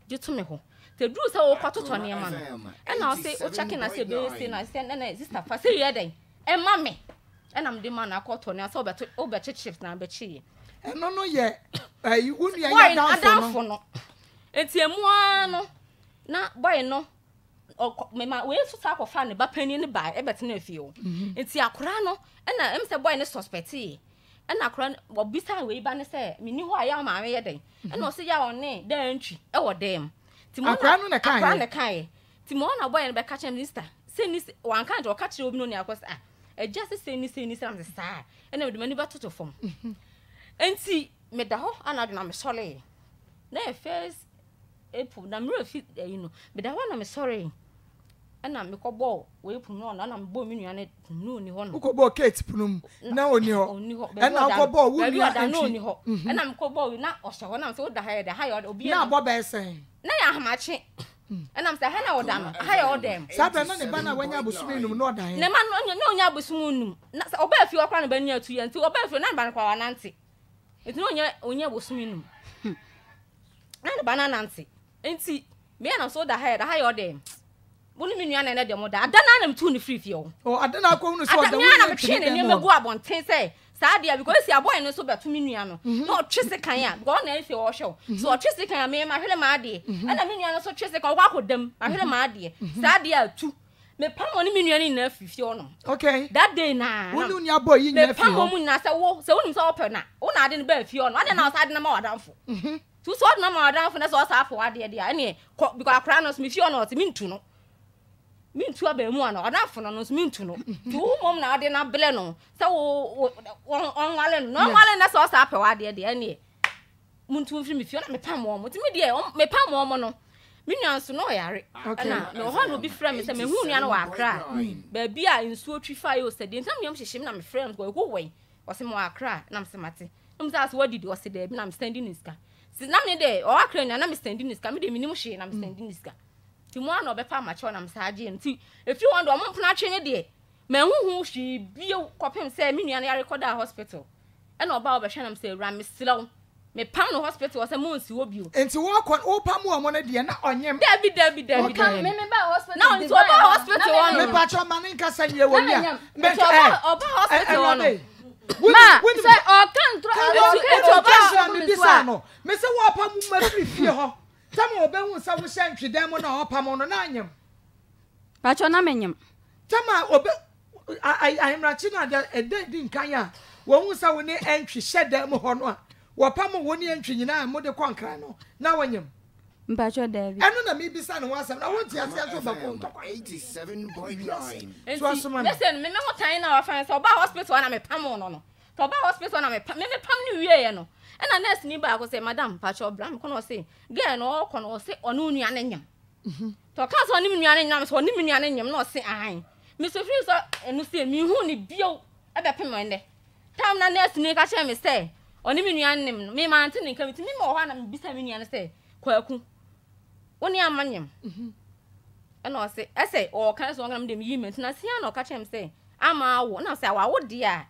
je to me ho te dru se wo kwatoto ne ma no e na o se o check na se be se na se na sister fa se ye den e ma me e na me de ma na kwatoto ne se o be shift na be chi eno no ye wonu ya down no enti emu no na boy no me ma we so sa kofa ne ba pani ne ba e bete na afie o enti akora no e na em se boy ne suspect e na akora obisa we ba ne se meni ho aya ma me ye den e na o se ya one da ntwi e wo dem ti mo akora no ne kai ti mo na boy ne be catch minister se ni wan kan jo catch obi no ne akosa just say ni am se sa e na me de mani ba toto fom enti me da ho anadu na me sole na first April na me refi me da ho na me sorry ana me kobo we pu no na me bo me nua ne no ni ho no kobo Kate punum na oni ho ana kobo wu nua na oni ho ana me kobo na ohye ho na so da ha obi na abo be sen na ya hamache ana me say ha na oda no ha ya odem sabe na ne ba na wanya abosumi num na oda he ne ma no onya abosumi num na oba afi okra na ba nya atu ya nti oba afi na ba na kwa wanante enti no onya abosumi num na ne ba na nante enti me na so da ha ya odem Buni mi nua na de mo da adana na mtu ni free fie o adana akwa hu so da wu na me ne me go abonten say saa dia because si aboy no so betu mi nua no na otwese kan ya go na efe o hwe so otwese kan me ma hwele ma ade na mi nua no so twese kan kwa kodam ma hwele ma ade saa dia atu me pam ni mi nua ni na fifie o no okay that day na wonu nya boy yi nya fie me pam mu na say wo se wonu so ope na wo na ade no ba fie o no ade na o sa ade na ma wadamfo tu so na ma wadamfo na so o sa afo ade dia ene because akra no so mi fie o no o ti mi ntu no mintu abemu ana odafo no no mintu no tu mom na ade na bele no se wo onwale no onwale na se o sa apewa ade de ene muntu mfiri me fie na me pam mo ti me de me pam mo no me nuanso no yare na no ho no bi frɛ me se me hu nua no wa akra ba bi a nsuo twifa yo se de ntam nyam hyehyem na me frɛ no go wei o se mo akra na me se mate no me se wadidi o se de bi na me standing iska si na me de o akra na me standing iska me de minim hye na me standing iska ti mo ana obepa macho na msaaje nti efi won do mo mpona twe ne de manhuhu hwi bio kopem se me nua na record a hospital e na oba obehwe na mse ra me slow me pam no hospital se mo nsi wo bio enti wo kon wo pam wo mo na de na onyem David me ba hospital na nti oba hospital won me pacho mane nka sanye wo ya me oba hospital won ma se o kan tro o kan me bisa no me se wo pam ma fie ho tama obehu sa wo hye ntwedam na opam no na anyem pacho na menyem tama obe ahimrachi na da ededi nkan ya wo hu sa wo ne entwe hyedam ho no a wo pam wo ne entwe nyina mo de kwankran no na wanyem pacho David eno na me bisa no wasam na won ti ase aso ba ko ntokwa 87.9 so asoma listen me mo tan na wa fan so ba hospital na me pam no no to ba hospital na me pam ni wie ye no na nurse ni ba ko say madam pacho bram ko no say girl no ko no say onu nua na nyam to ka so oni nua na nyam so oni nua na nyam no say ahan me so free so enu say mi hu ni bio e be pem ende tam na nurse ni ka che me say oni nua na nyam me ma ante ni ka mi ti mi mo ho na me bisa mi nua na say kwaku oni amanyam e no say e say o kan so ngam dem yi me na sia no ka che me say ama wo na say wa wo dia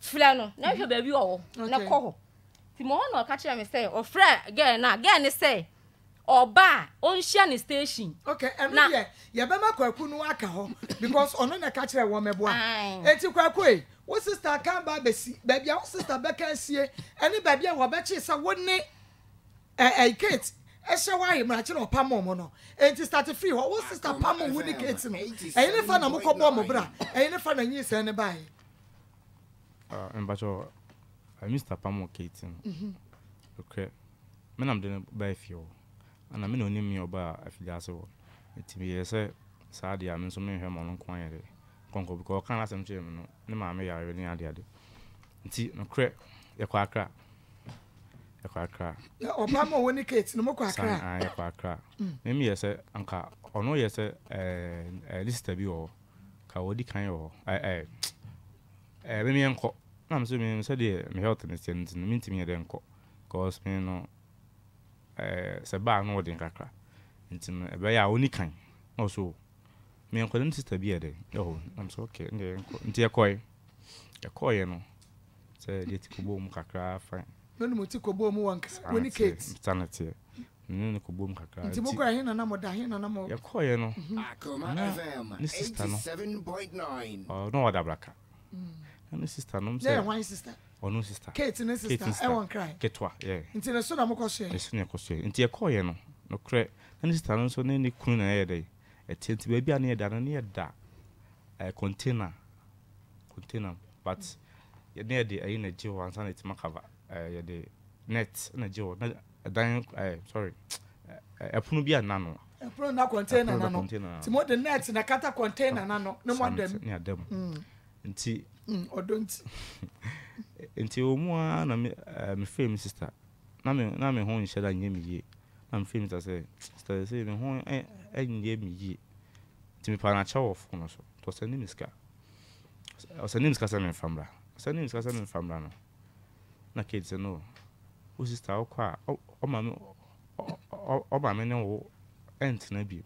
fla no na hwe ba bi wo na ko ho ti mo no ka kire me say o frɛ girl ne say oba on share ni station okay na ye be ma kwaku no aka ho because ono na ka kire wo meboa enti kwaku e wo sister kan ba besi ba bia wo sister be kan sie eni ba bia wo be chi sa wo ne Kate ehye wa hi mra kire opam mo no enti start free wo sister pam wo ni Kate no ne fa na mo ko bo mo bra ne fa na nyi se ne bai Mbacho Mr. Pamo Kate. Okay. Men am den by fio. And I mean only me oba afiliaso. It be say Sadia men so me hwe mo no kwan yere. Konko because kan asem che me no. Ne ma me ya really ade ade. Nti no kre ye kwa akra. Ye kwa akra. Ya Obama woni Kate no mo kwa akra. Ah ye kwa akra. Me me say anka ono ye say list bi o ka wodi kan yo. Me enko na mso me say de me health ne se nti me ntimi de enko cause me no se ba no wodi nkakra nti me be ya oni kan no so me enko dem sister bi ede oh I'm so okay nde enko nti ekoye no say de ti kobo mu kakra fine no no ti kobo mu wankasa woni Kate sanity no kobo mu kakra nti mo kra hin na mo da hin na mo ekoye no Akoma FM 87.9 oh no wada braka and sister no say yeah one sister oh no sister Kate ne sister I won't cry ketwa yeah nti ne so na mo ko so yes ne ko so nti ekoye no kre and sister no so ne kunu na ye dey eti ba bia na ye da no ye da container but ye na dey ayi na je wan san etima cover ye dey net na je na dan sorry epunu bia na no epunu na container na no ti mo the net na kata container na no no mo dem ni adam nti Odonti. Enti omua na me frame sister. Na me ho nheda nye me ye. Na me frame say sister say me ho nye me ye. Ti me pa na cha wo fo no so. To send me ska. O send me ska say me famra. Send me ska say me famra no. Na kids no. O sister o kwa o ma me ne wo ent na bi.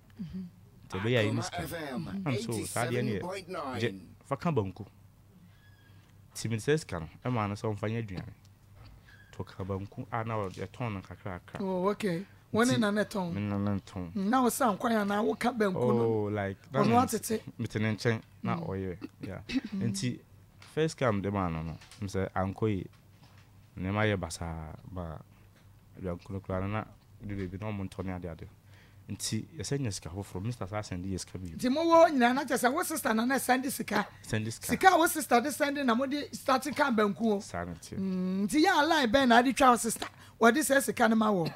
Te be ya imiska. I'm so sad ye ne. Fa ka banku. Ti me says kan e ma na so mfanya aduane. To ka banku na o de ton na kakra. Oh, okay. One in an ton. Me ton. Now sound quiet na wo ka banku no. Oh, like that. No atete. Meten nchen na oye. Yeah. Enti first cam de man no. Me say ankoyi. Ne ma ye basa ba ya kulukula na de be no mo ntoni ade. Nti yesenya sika ho from Mr. Sassen di sika bi. Nti mo wo nyina na chese wo sister na send sika. Sika wo sister de send na mo de starting can banku o. Sanity. Nti ya line ben na de twa sister. What dey say sika na ma wo?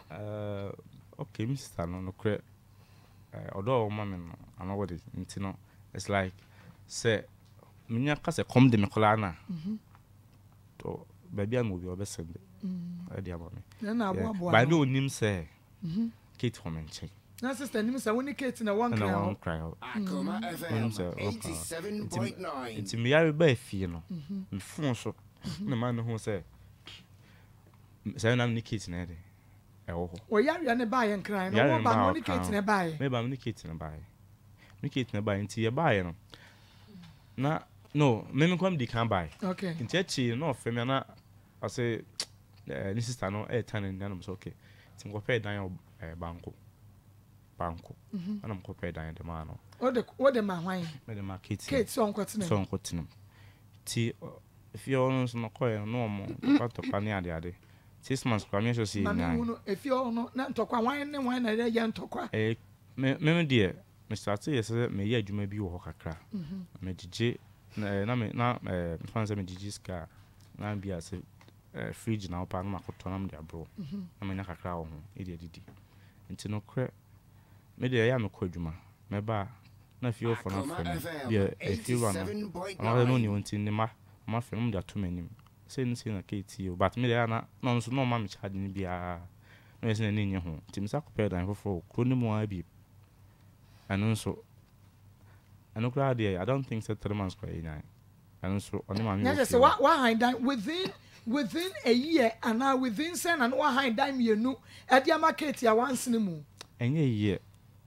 Okay, Mr. no kre odo o ma me no ana what it nti no it's like say minya ka se come de me kola na. To baby am obi obesende. E dia ba me. Na abo. Ba me onim say Kate Homenche. Na sister nim say woni Kate na one cry. Akoma FM 87.9. It's me ya be fie no. Me fun so. Na man ho say na Kate na de. E wo ho. O ya ne ba ye cry no wo ba no Kate na ba ye. Me ba no Kate na ba ye. Me Kate na ba ye nti ye ba ye no. Na no, me come di kan ba ye. Okay. Nti achi no fe me na I say ni sister no tan na no so okay. Tim go pay dan banko. Ana m go pay dan de ma no. O de ma hwan? Me de ma Kate. Kate so nkwatene. So nkwatene. Ti if you on so no koy no mo to pani ade. 6 months kwa me so see na. Ma no if you no na ntokwa hwan ne hwan na ye ntokwa. Me de me start yes me ye adwuma bi wo ho kakra. Me gige na fancy me gige ska na bi ase fridge na opa no makoto na mde abro na menya kakra wo ho e de didi nti no kre me de ya me ko adwuma me ba na fie ofo na fo me e fie wa no no ni wonti ni ma fe mde atomanim se na KT o but me de ya na no so no ma me charge ni bia no yesi na ni nye ho nti me sa ko pe dan fofo kro ni mo abi anu so anu kra de I don't think so 3 months kwa ina anu so oni ma me yes so what hide that within a year and now within sen and what hide that me nu e dia market ya once ni mu enye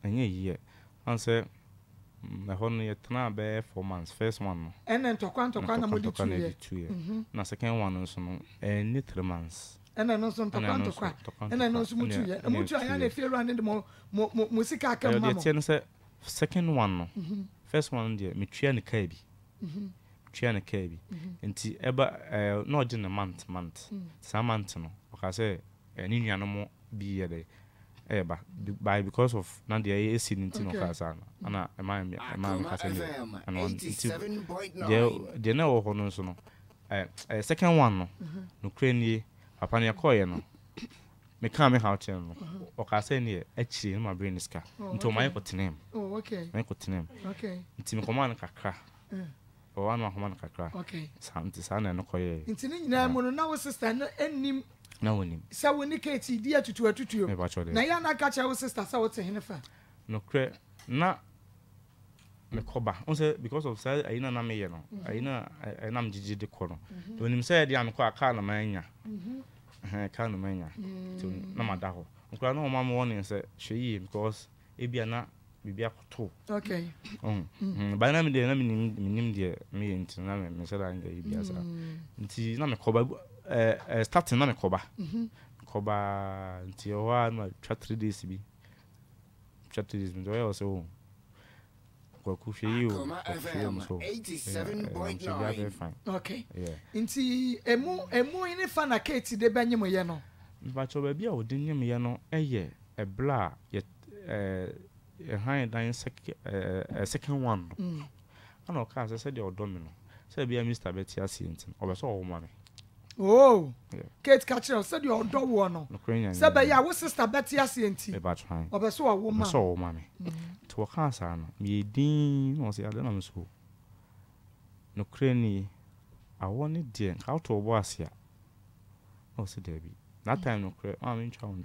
year answer na hono ye tena be 4 months first one no and ntokwa na mo di 2 year na second one so no any 3 months and no so ntokwa and no so mutu ya na fie run the mo sika aka mama the say second one no first one there me twa ne kai bi twa ne kai bi nti eba no je ne month some month no o ka say ni nuano mo bi ye de eba by because of na the AC nti no ka sa na am ka say and one the na wo ho no so no second one no kranie papa ne koye no me ka me how chen no o ka say ne achiri no ma brain ska nti o mai ko tenem oh okay mai ko tenem okay nti me command kakra o wan ma command kakra okay santi sana no koye nti ni nyina mo no na wo sister na enim na wonim sa woni Kate di atutu na ya na ka cha wo sister sa wo te hene fa no kre na me koba on say because of say ayina na me ye no ayina nam jiji de ko no wonim say dia me ko aka na manya ka na manya to na madaho nkura na o ma mo won say hweyi because ebia na bibia koto okay ba na me de na minim de me nti na me say da nga ebia sa nti na me koba starting na me koba nti o wa na 3 days bi 3 days bi do ya so kwa kuhwe yo so 87.9 okay yeah nti emu ine fa na Kate de banyem ye no mba cho ba bia o de nyem ye no eye ebla ye hand dan second one ana o ka say de odomi no say bia Mr. Betty asientin obeso o ma me oh Kate catcher said you odo wo no say ba ya wo sister Betty asientin e ba try obeso wo ma obeso o ma me to ka sa no me din no say ade na me so no kreni I wanted dear how to was here. Oh, said Debbie. That time no credit. I'm in town.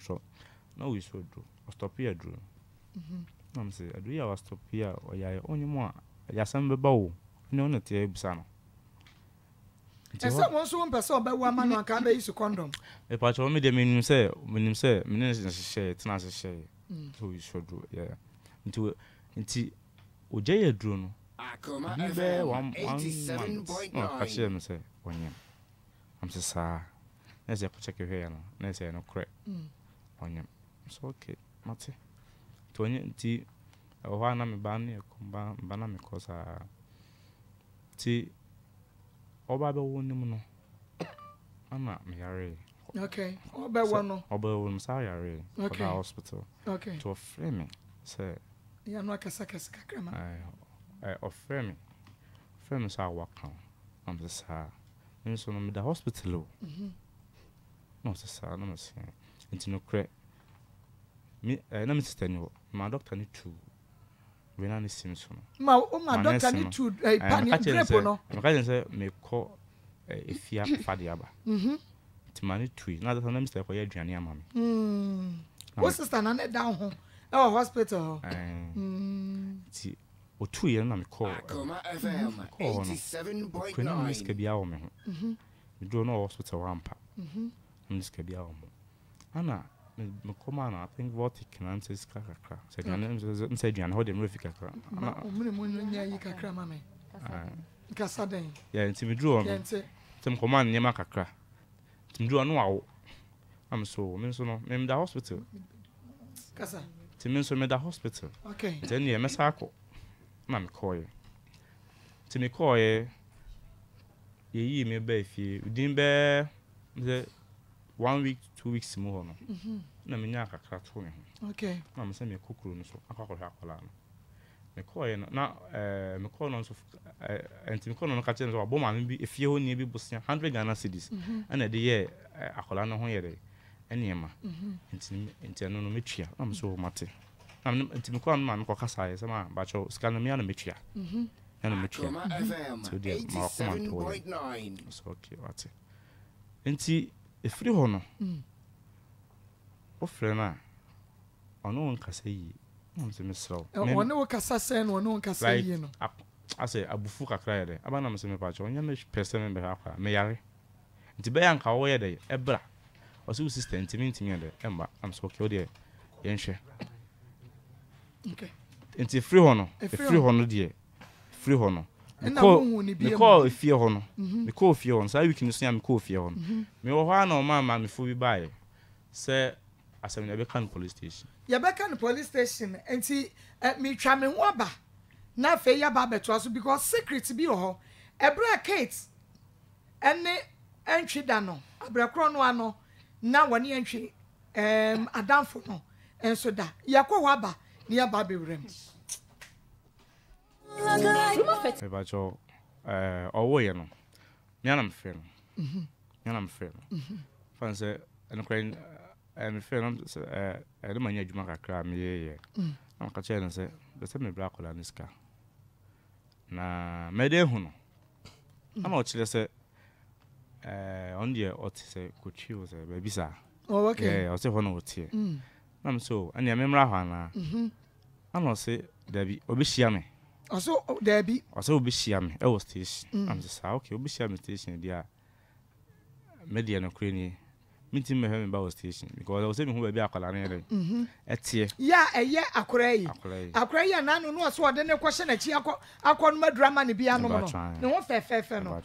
No, we so do. Stop here, Drew. I'm say, I do you stop here or ya only more. Yasambe bow. No, not the Ebsano. And someone so one person by one man can be use a condom. If I told me the meaning say, when you say, ministers share, it's not a share. So we should do, yeah. Into Ojay Druno. Akoma You FM bear one 87.9. I share, say, 1 year. I'm so sorry. Let's check your hair. Let's say no crack. 1 year. So, okay, Matty. 20 or one I'm a banner, banana because tea. Oba be wonu no ana me yare Okay, oba wonu oba wonu sa yare for the hospital. Okay, To offer me say ya no akasa kakra ma offer me sa waka am the sa nso no me the hospital no sa no me say nti no kre me na me sister ni my doctor ni too we na Nsem so ma doctor ni to pan grape no I can say me call if you have father aba timani tui na that na Mr. for your aduane ama me o sister na down ho e hospital ti o tu ye na me call Akoma FM 87.9. Miss Kabia o me ho me do no hospital rampa Miss Kabia o mo ana me koma na I think vortic na nse kakra se gane nse aduane ho dem refika kakra na o mo nya yi kakra ma me kasa den ya nti me do no tem koma nyema kakra tim do no awo am so me so no me da hospital kasa tim so me da hospital okay then ye mesa akọ na me call ye tim me call ye yi me ba fie udin be 1 week 2 weeks mo no na me nya kakra to me okay na me se me kokuru no so akakọ akola no me call ye na me call no so enti me call no ka chen so abo ma me bi efie ho ni bi bosia 100 Ghana cedis na de ye akola no ho ye de eniema enti no metua na me so mate na enti me call no ma me ko kasa ye se ma ba cho scan me ya na metua na metua Akoma FM so de ma ko man to 87.9. so okay wate enti efiri ho no o frɛ na ono nkasa yi na me mesraw one wo kasa sen one kasa yi no ase abufu kakra ye de aba na me se me pa cho nya me person be ha kwa me yare nti be yanka wo ye de ebra o se sister ntimi ye de emba am so okay o de ye nhwe okay nti free ho no de free ho no na mo ni bi me call fie ho no me call fie ho no sa week ni so ya me call fie ho no me wo ha na o ma me fu bi bae se asem na be kan police station ya be kan police station enti me twa me ho aba na fe ya ba beto aso because secret bi ho ebra Kate ene entwi da no abrakro no ano na woni entwi adamfo no enso da yakọ ho aba ni ya ba bewrem me ba cho owo ye no me na me fe no fan se en kwen me fe no de manya adwuma kakra me ye na ka che no se be se me bra kola niska na me de hu no ama o chire se on die ot se kochi o se be bisa oh okay o se ho no otie na me so anya me mra ha na ana se dabi obihia me also dabi o se obihia me e wo station am se sa okay obihia me station dia media no kreni minti me me ba wo station because o se me hu ba bi akwala na yere etie ya eye akora yi na no so ode ne kwhye na chi akọ no madrama ne bia no no ne ho fe no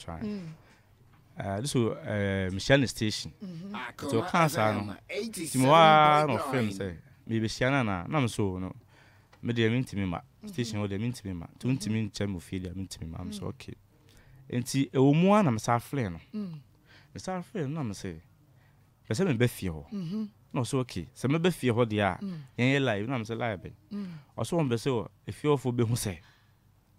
this Michigan station so Akoma cancer no FM timoa no film 87.9. say me be siana na so no me de minti me ma station wo de minti me ma tunti me nche mo fie de minti me ma am so okay enti e wo mu ana me sa fle no me sa fle no na me say be se me be fie ho no so okay se me be fie ho de a yen live na me say live be o so won be say e fie ofo be hu say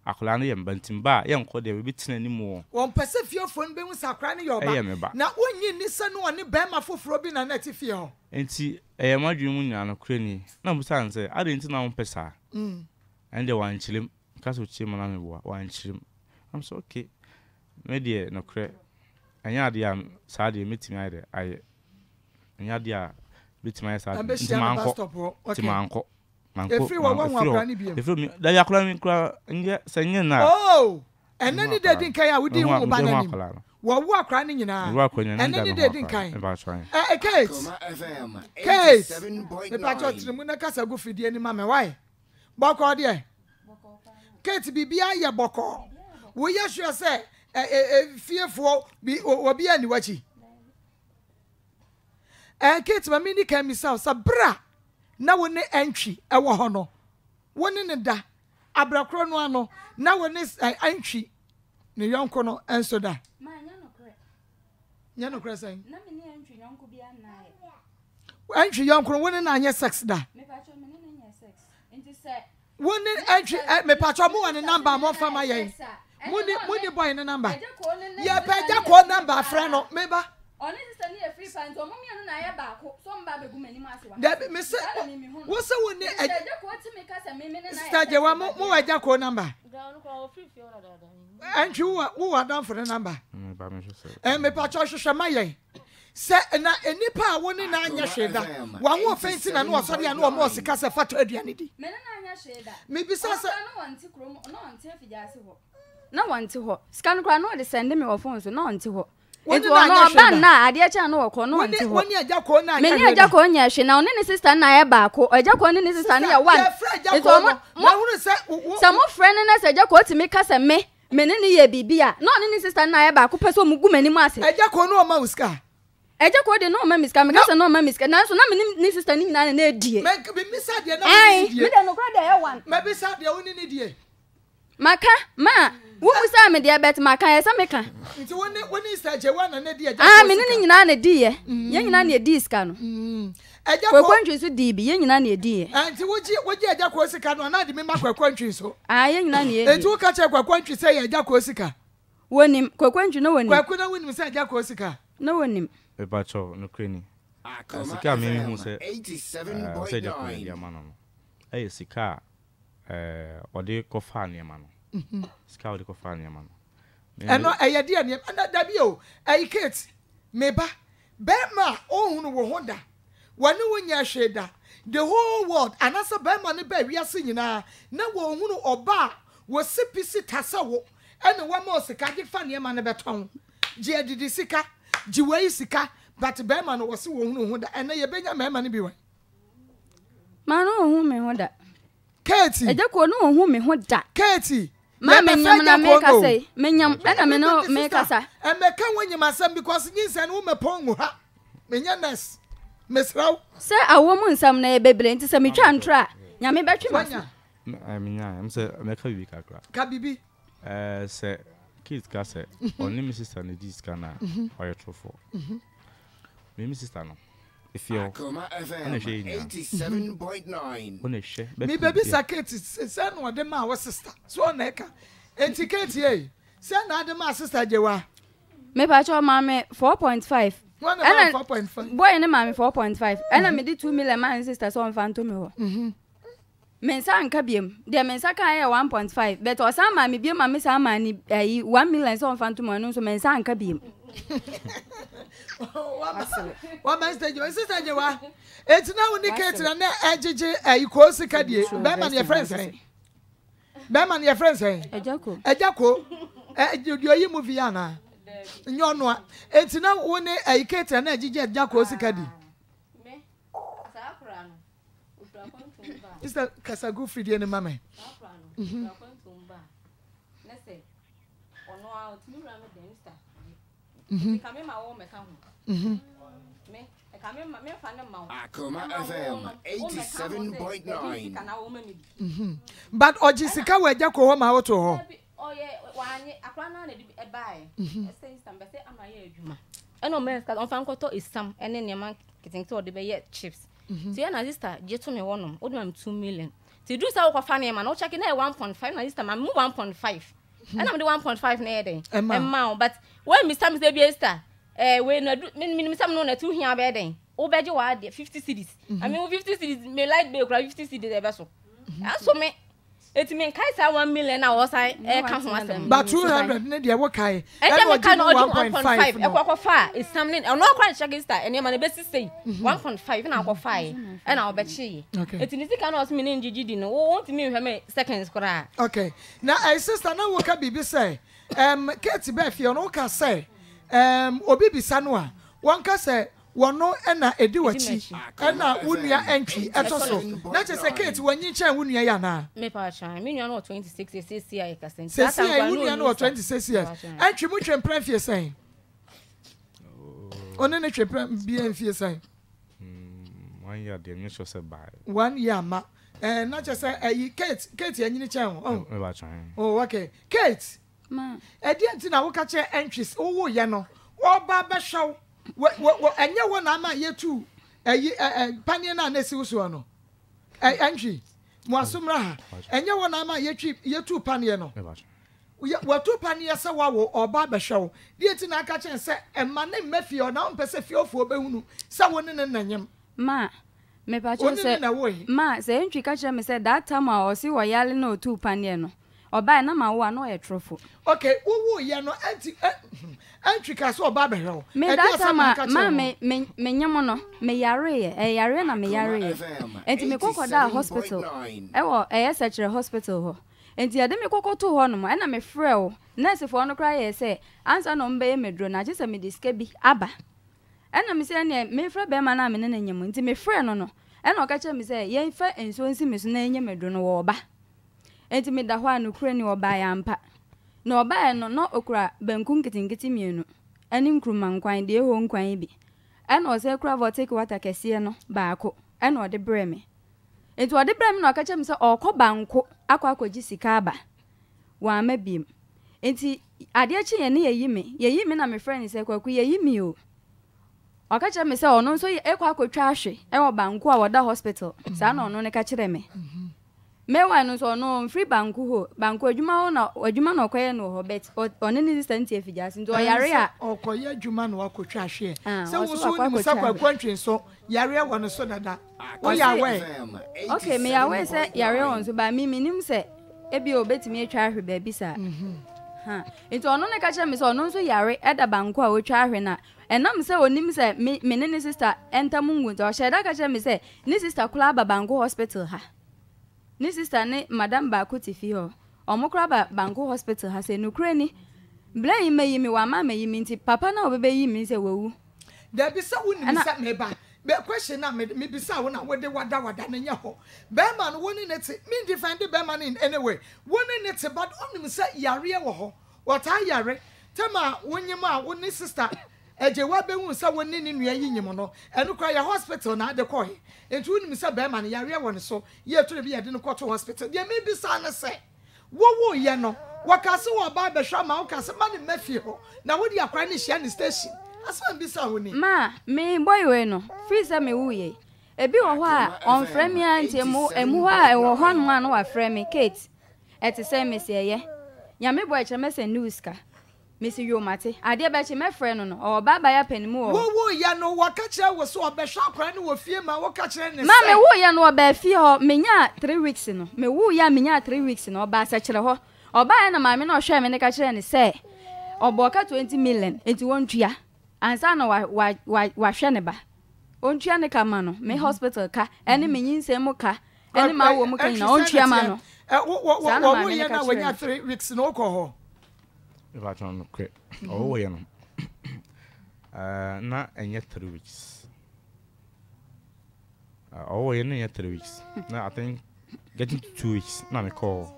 akola no yem bantimba yen ko de be tena ni mu won pese fie ofo no be hu sakra ne yoba na wonyi ni se no one be ma foforo bi na net fie ho enti madwin mu nya no krani na mo san say ade enti na won pesa ende wan chilim kaso chim na me bo wan chilim am so okay me de no kre anya de am saa de metimi ayde aye anya de a betimi ayde saa de manko Efri wa akra ni biem. Efri da ya akra ni kra nje senye na. Oh, ene ni de din kan ya wodi hu ba na ni. Wo akra ni nyina. Ene ni de din kan. Kate. Kate. Me pa cho trimu na kasa go fidie ni ma me why? Boko de. Kate bibia ye boko. Wo ye sure say fiefo bi obi ani wachi. Kate ma mi ni kan mi sa bra. Na woni antwi ewo ho no woni ne da abrakro no ano na woni antwi ne yonko no enso da ma nya no kre sen na me ne antwi yonko bi anaye antwi yonko woni na anye sex da me pa cho me ne nya sex enti se woni antwi me pa cho mo woni number mo fama yen muni boy ne number ye pa ja ko number friend no me ba oni sister ni e free pant o mummy anu na ya ba ko so mba begu mani ma se wa da me se wo se woni e ja ko ti me ka se me ne na sister je wa mo wa ja ko number antwi wo don for the number ba me so me pa cho hwehwe ma yen se na enipa a woni na anya hweda wa ho offense na no osori na o mo sika se fato aduane di me na anya hweda me bisa se na wanti krom na wanti afijase ho na wanti ho scan kra no de send me phone so na wanti ho woni na anya na ade cha na woko no wanti ho woni aja ko na anya me ni aja ko nya hwe na oni ne sister na ya ba ko aja ko ni sister na ya one eto mo hunu se some friend na se aja ko ti me ka se me ni ye bibia na oni ne sister na ya ba ko peso mu gu mani mu ase aja ko no ma uska eja ko de no ma miska me ka se no ma miska na so na me ni sister ni na na edie me misa de na me de no kra de ya one me bisa de woni ni die maka ma wo musa me de bet maka ya sa meka nti woni sa je wana na die aja ah me ni nyina na die ye nyina na edi ska no aja ko kwantwi so di bi ye nyina na edi ye nti woji aja ko sika no na de me ma kwantwi so ah ye nyina na edi enti wo ka che kwantwi se ye aja ko sika wonim kwantwi no wonim kwakuna wonim se aja ko sika no wonim e ba cho no kreni sika me hu se 87.9 ya mano e sika ode ko fa ne ma no sika ode ko fa ne ma no eno eyade ne na da bi o Kate meba be ma ohunu wo hoda wani wonya hweda the whole world anasa be ma ne ba wiase nyina na wo ohunu oba wo sipisi tasawo ene wa ma sika je fa ne ma ne beton je adidi sika je wei sika but be ma no wo se wo ohunu hoda ene ye benya me ma ne bi wa ma no ohunu me hoda Kate eja ko no ohunu me hoda Kate ma menyam na me ka say menyam na me no me ka sa e me ka wonyim asem because nyinsa no me pongu ha menya ness mesraw se awo mu nsam na e bebre nti se me twa ntra nya me betwe ma menya am se me ka bibi kakra ka bibi se kids ka se oni mi sister na dis kana oyo trofo mi sister no if you Akoma FM 87.9 one she me baby saketi se no de ma wo sister so na eka enti Kate ye se na de ma sister jewa me pa cho ma me 4.5 one 4.5 boy ne ma me 4.5 ena me di 2 million man sister so mfa nto me ho mensa anka biem de mensa kan ye 1.5 but o sa ma me biem ma me sa ma ni 1 million so mfa nto me no so mensa anka biem wa master jo sister jewa enti na woni Kate na ejeje iko sika die be man your friends hey be man your friends hey ejako dio yi movie yana nyono enti na woni Kate na ejeje ejako sika di me sa akra no utwa kontumba sister kasagu fidie ne mame akra no utwa kontumba na se ono a otimura me den star kame ma wo me ka ho me kame ma me fa ne ma wo Akoma FM 87.9 but ojisika we ejako ho ma woto ho oye wanye akra na na di e bae say stambe say amaye adwuma eno me ka on fa nkoto isam ene ne man kitinki o de be ye chips ti na sister je to me wonom o de am 2 million ti do sa wo kwa fa ne ma no check na 1.5 na sister ma mu 1.5 ena me de 1.5 na ye den emma but when me sam say be sister we na minimum sam no na 2 hia be den o beje wa de 50 cedis I mean 50 cedis me light be kura 50 cedis e be so aso me It mean Kaisa 1 million now was I come from But 200 ne dia wo kai. I can order 1.5. Ekwa fa is something. I'm not quite sure that any man best say 1.5 na akwa 5 and I'll bet she. It is can us meaning GGD no want me me seconds kora. Okay. Now sister na wo ka bibi say Kate Befi ono ka say obi bisa no a won ka say wono na ediwachi na wunua entry etoso na che say Kate wanyi chan wunua ya na Me pa chan me nua no 26 years ya ka sen that time wunua no 26 years entry mu twempran fie say one ne twempran bi fie say 1 year dey me sure say by 1 year ma na che say Kate anyini chan me ba chan okay Kate ma enti na wo ka che entries wo ye no wo ba ba show wo enye wo na ma yetu panie na na si wo no entry mo asomra ha enye wo na ma yetu panie no wo tu panie se wa wo oba ba show die ti na ka chen se emma ne mafie o na on pese fie ofo obehunu se wo ne nanyem ma me pa cho se ma se ntwi ka che me se that time o si wo yale na otu panie no oba na ma wo na o ye trofo okay wo ye no entry ka so oba behwe me that time ma me nyamo no me yare na me yare enti me kokoda hospital wo sechere hospital ho enti ade me kokoto ho no mo na me frɛ o nurse fo no kra ye se ansa no mbe me dro na gese me diska bi aba na me se ne me frɛ be ma na me ne nyamo enti me frɛ no na o ka che me se ye fa enso nsi me so na enye me dro no wo ba enti me da ho anu kura ni wo ba ya mpa na oba no okura banku nkitingiti mienu ani nkruma nkwan de ho nkwan bi na o se kura vortic water kese no baako na o de breme enti o de breme na o ka chem se okọ banku akwakoji sika aba wa ma biem enti ade achi ye ne yeyi me na me friend se kwaku yeyi mi o ka chem se ono nso ekwa akotwa ahwe wo banku a woda hospital sa na ono ne ka kire me mewa no so no free banku adwuma ho na adwuma na okoye no ho bet one ni distant efijas nto yare a okoye adwuma na wakotwa ahwe se wo so ni musakwa kwantwe so yare wo no so dada wo ya we okay me ya we se yare won so ba mi nim se ebi obetimi atwa ahwe ba bi sa ha nto ono ne ka che me so ono so yare eda banku a otwa ahwe na enam se onim se me ne sister entamungu nto sheda ka che me se ni sister kula banku hospital ha ni sister ne madam ba ko tifi ho omukra ba banku hospital ha se nukure ni blame me yimi wa ma me yimi nti papa na obebe yimi se wawu da bi sa woni bisa me ba be question na me bisa wo na wo de wada na nya ho be man woni ne ti me defend be man in anyway woni ne ti but onim se yare wo ho wota yare tema wonyim a woni sister eje wa be hu sa woni ni nua yinyim no enu kwa ya hospital na de ko he entu nim sa be man yare wo ne so ye to be ye de no ko to hospital de me bi sa na se wo ye no wakase wo ba be hwa ma wakase ma ne mafie ho na wo di akwa ne hia ne station asa bi sa woni ma me boy we no free sa me wuye ebi wo ho a on frɛ me anti emu ho a wo ho no ma no wa frɛ me Kate eti say me se ye nya me boy kire me se news ka Missy yo mate ade be che me frɛ no o baba ya panimu wo ya no waka kire wo so obehwa akwa ne wo fie ma wo ka kire ne ma me wo ya no oba fie ho menya 3 weeks no me wo ya menya 3 weeks no oba sa kire ho oba ya na ma me no hwɛ me ne ka kire ne se obo ka 20 million enti wontua ansa na wa hwɛ ne ba ontua ne ka ma no me hospital ka ene menyi nsem ka ene ma wo mu ka na ontua ma no wo ya na wanya 3 weeks no ko ho if I don't quit. Oh, you know. Not and yet 3 weeks. Oh, you know, 3 weeks. Now I think getting to 2 weeks. Now me call,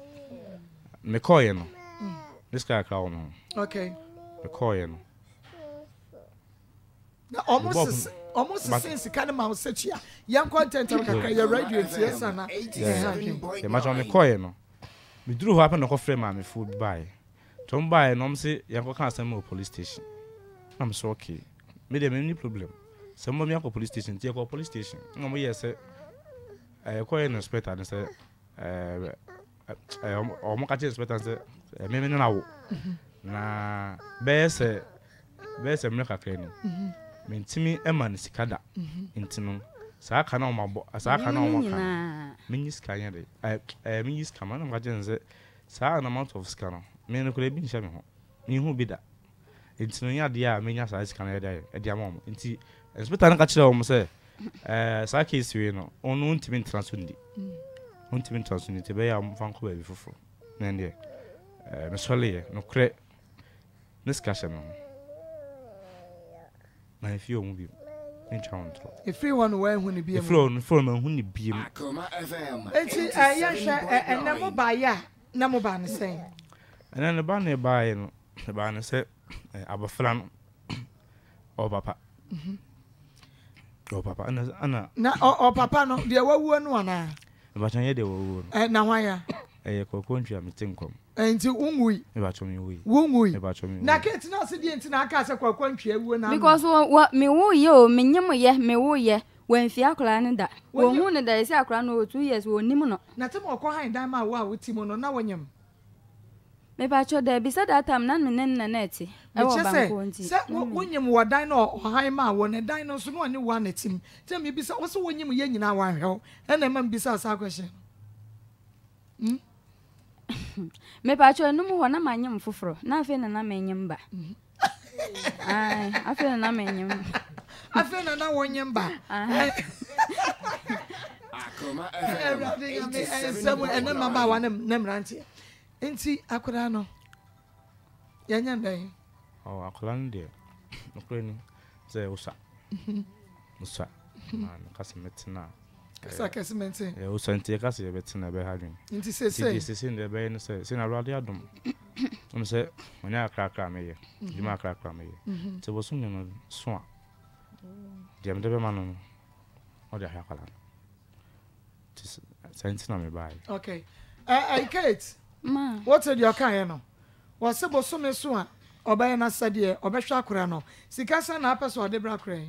you know. This guy call no. Okay. Me call you know. Now almost since kind of mouse set here. Young content of your radio, yes, and the match on me call you know. We drew happen to offer my food buy. Tom buy no say you go can send police station. I'm so okay. Me dem any problem. Some me go police station, take go police station. No me yes say call an inspector and say o mo ka che inspector say me na wo. Na be say me ka kra ni. Me ntimi e man sikada. Ntino saa kana o mabo saa kana o maka minis kanya de minis kama na magenze saa na amount of scan me no kure bi nhyɛ me ho me hu bi da enti no nya de a menya saa scan ya de amom enti inspector na ka kyerɛ wo mo sɛ saa case we no onu ntimi transfundi ntimi transfundi te be ya mo fan ko ba bi foforo na ndie me sole no kure discussion no na ifi o mu bi enchantro if you want where when be flow ma hu ni biem Akoma FM. enti ya hwɛ enemo ba ya na mo ba ne sen ena ne ba ne ba ye no ne ba ne sɛ abafra no o papa o papa ana na o papa no de wawuo no ana ba chan ye de wawu no na hwan ya kokko ntwa metenkom enti unwi e ba chomi wi unwi e ba chomi na keti na se die enti na aka se kokko ntwa awuo na because me wo ye o menyem ye me wo ye wanfi akora ne da wo hu ne da isi akora no 2 years wo nim no na te mo ko han dan ma wo a wuti mo no na wonyem me ba cho da bisa that time na me na eti e wo banko nti se wonyem wo dan no han ma wo ne dan no so no ne wo na tim te me bisa wo so wonyem ye nyina wa hwew e na ma bisa sa question me pa cho no mu ho na manyem foforo na afi na manyem ba ai afi na manyem afi na wonyem ba Akoma FM. Nsem ene mama wa na mrantie enti akora no yanya ndai akora no de nokre ni ze usa man kasemetina kasemente usa ntie kase betina be hadwin nti se nde be no se na rade adom se onya akrakra meye dima akrakra meye te bosu no so a dem de be manu o de akala tis sentina me bai okay Kate ma what did your kind no was se bosu me so a obaye na sade obehwa akora no sikasa na apeso de bra akora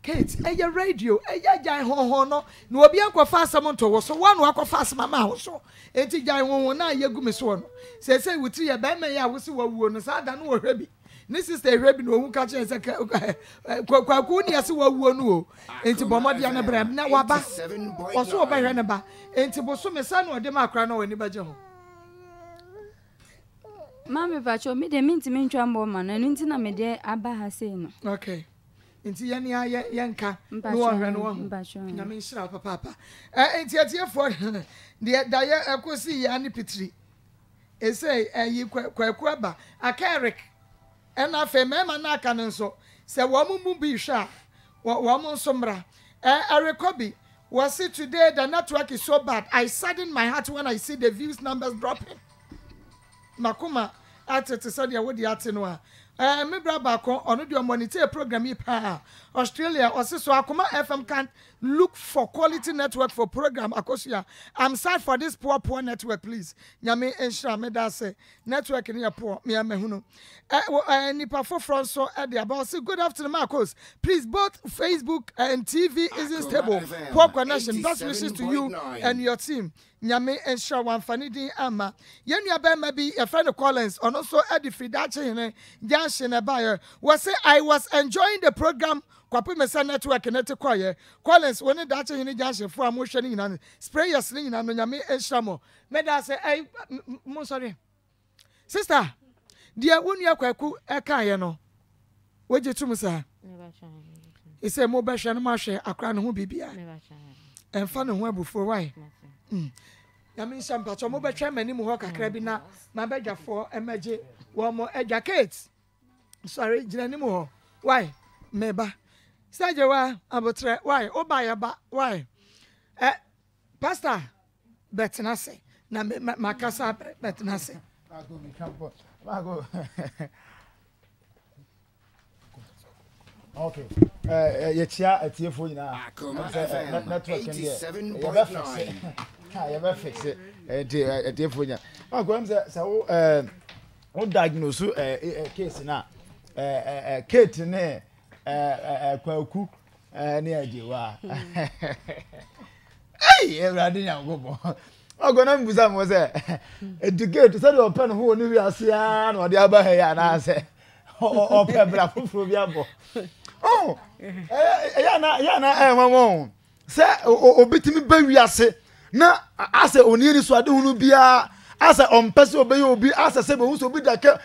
Kate eya radio eya jai ho no na obi akwafa asam nto wo so wanu akwafa asam ma ho so enti jai ho na yegu me so no se wutri ye ba me ya wo se wawuo no sa da no wo hwebi ni sister hwebi no hu ka chen se kwaku ni ase wawuo no o enti bomode ya na bra na waba wo so obehwe ne ba enti bo so me sa no de ma akra na wani baje ho mama ba cho me de minti mentwa mbo ma na nti na me de aba ha sei no okay enti yani yanka no hwe no na me nhira papa enti atiefo de da ye ekosi ya ni pitri ese yi kwaku aba akarik ena fe mema na aka nso se wo mu bi hwa wo mu nsomra Erikobi was it today the network is so bad I sadden my heart when I see the views numbers dropping makuma atete sadia wodi ate no a me braba ko ono de monitor program yi pa Australia osiso Akoma FM can look for quality network for program akosia I'm sad for this poor network please nyame enhira me da say network ni poor me amehunu nipa for front so e about say good afternoon Maa Akos please both Facebook and TV isn't stable poor connection best wishes to you and your team nyame enhira wan fanidi ama yenu aba ma bi a friend Collins on also edify that hene junction about was say I was enjoying the program kwapo mesa network net kwaye Collins woni da che hene junction fo am hwe ni nyina sprayers ni nyina no nyame enhira mo me da say I mo sorry sister dia wonu akwaku eka ye no woje tum sa ise mo be hwe no ma hwe akra no ho bibia emfa no ho abufo why nyame enhira mpacho mo be hwe mani mu ho kakra bi na ma bedwafo emeje wo mo Kate sorry jina mu ho why meba sajewa abotre why obaya ba why pastor betnase na makasa betnase okay ye chia atiefo nyina network ndi ya ba fix it atiefo nyina Maa Akos say wo diagnose case na Kate ne kwaku ne ajewa everybody nya gobo ogona mbuza mo se educate say the open ho ni wiase ya na ode aba he ya na se open bra fufuru bi abo oh na say obetimi ba wiase na ase oniri so ade hunu bia asa ompese obeye obi asa se be hu so obi da ka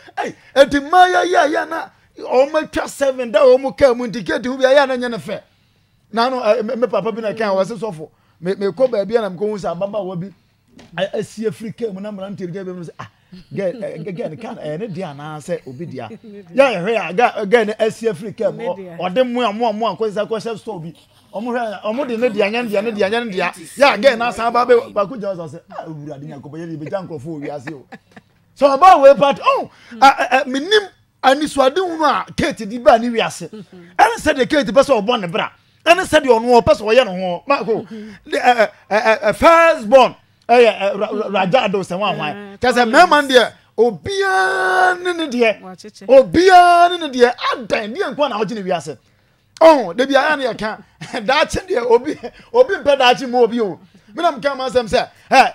edima ya na o ma twa 7 da o mu ka mu indicate hu bia ya na nya na fe na no me papa bi na kan wa se sofo me ko ba bia na me ko hu sa baba wa bi asi afrika mu na mra ntirika be mu se get kan ne dia na se obi dia ya hwe aga ne asi afrika mu o de mu amu ko se ko chef store bi omo de ne dia nya ya again na san ba be ba ku je so se owura de nyakobo ye be jankrofo wi ase o so ba we part minim anisuade hu a Kate di ba ni wi ase en se de Kate be so obo ne bra en se de ono o pe so ye no ho ma ko first born raja do se wan ka se man de obia ne de adan de nko na ho gine wi ase oh de bia ya na ka da che de obi mpe da che mo obi o me na mka ma sem se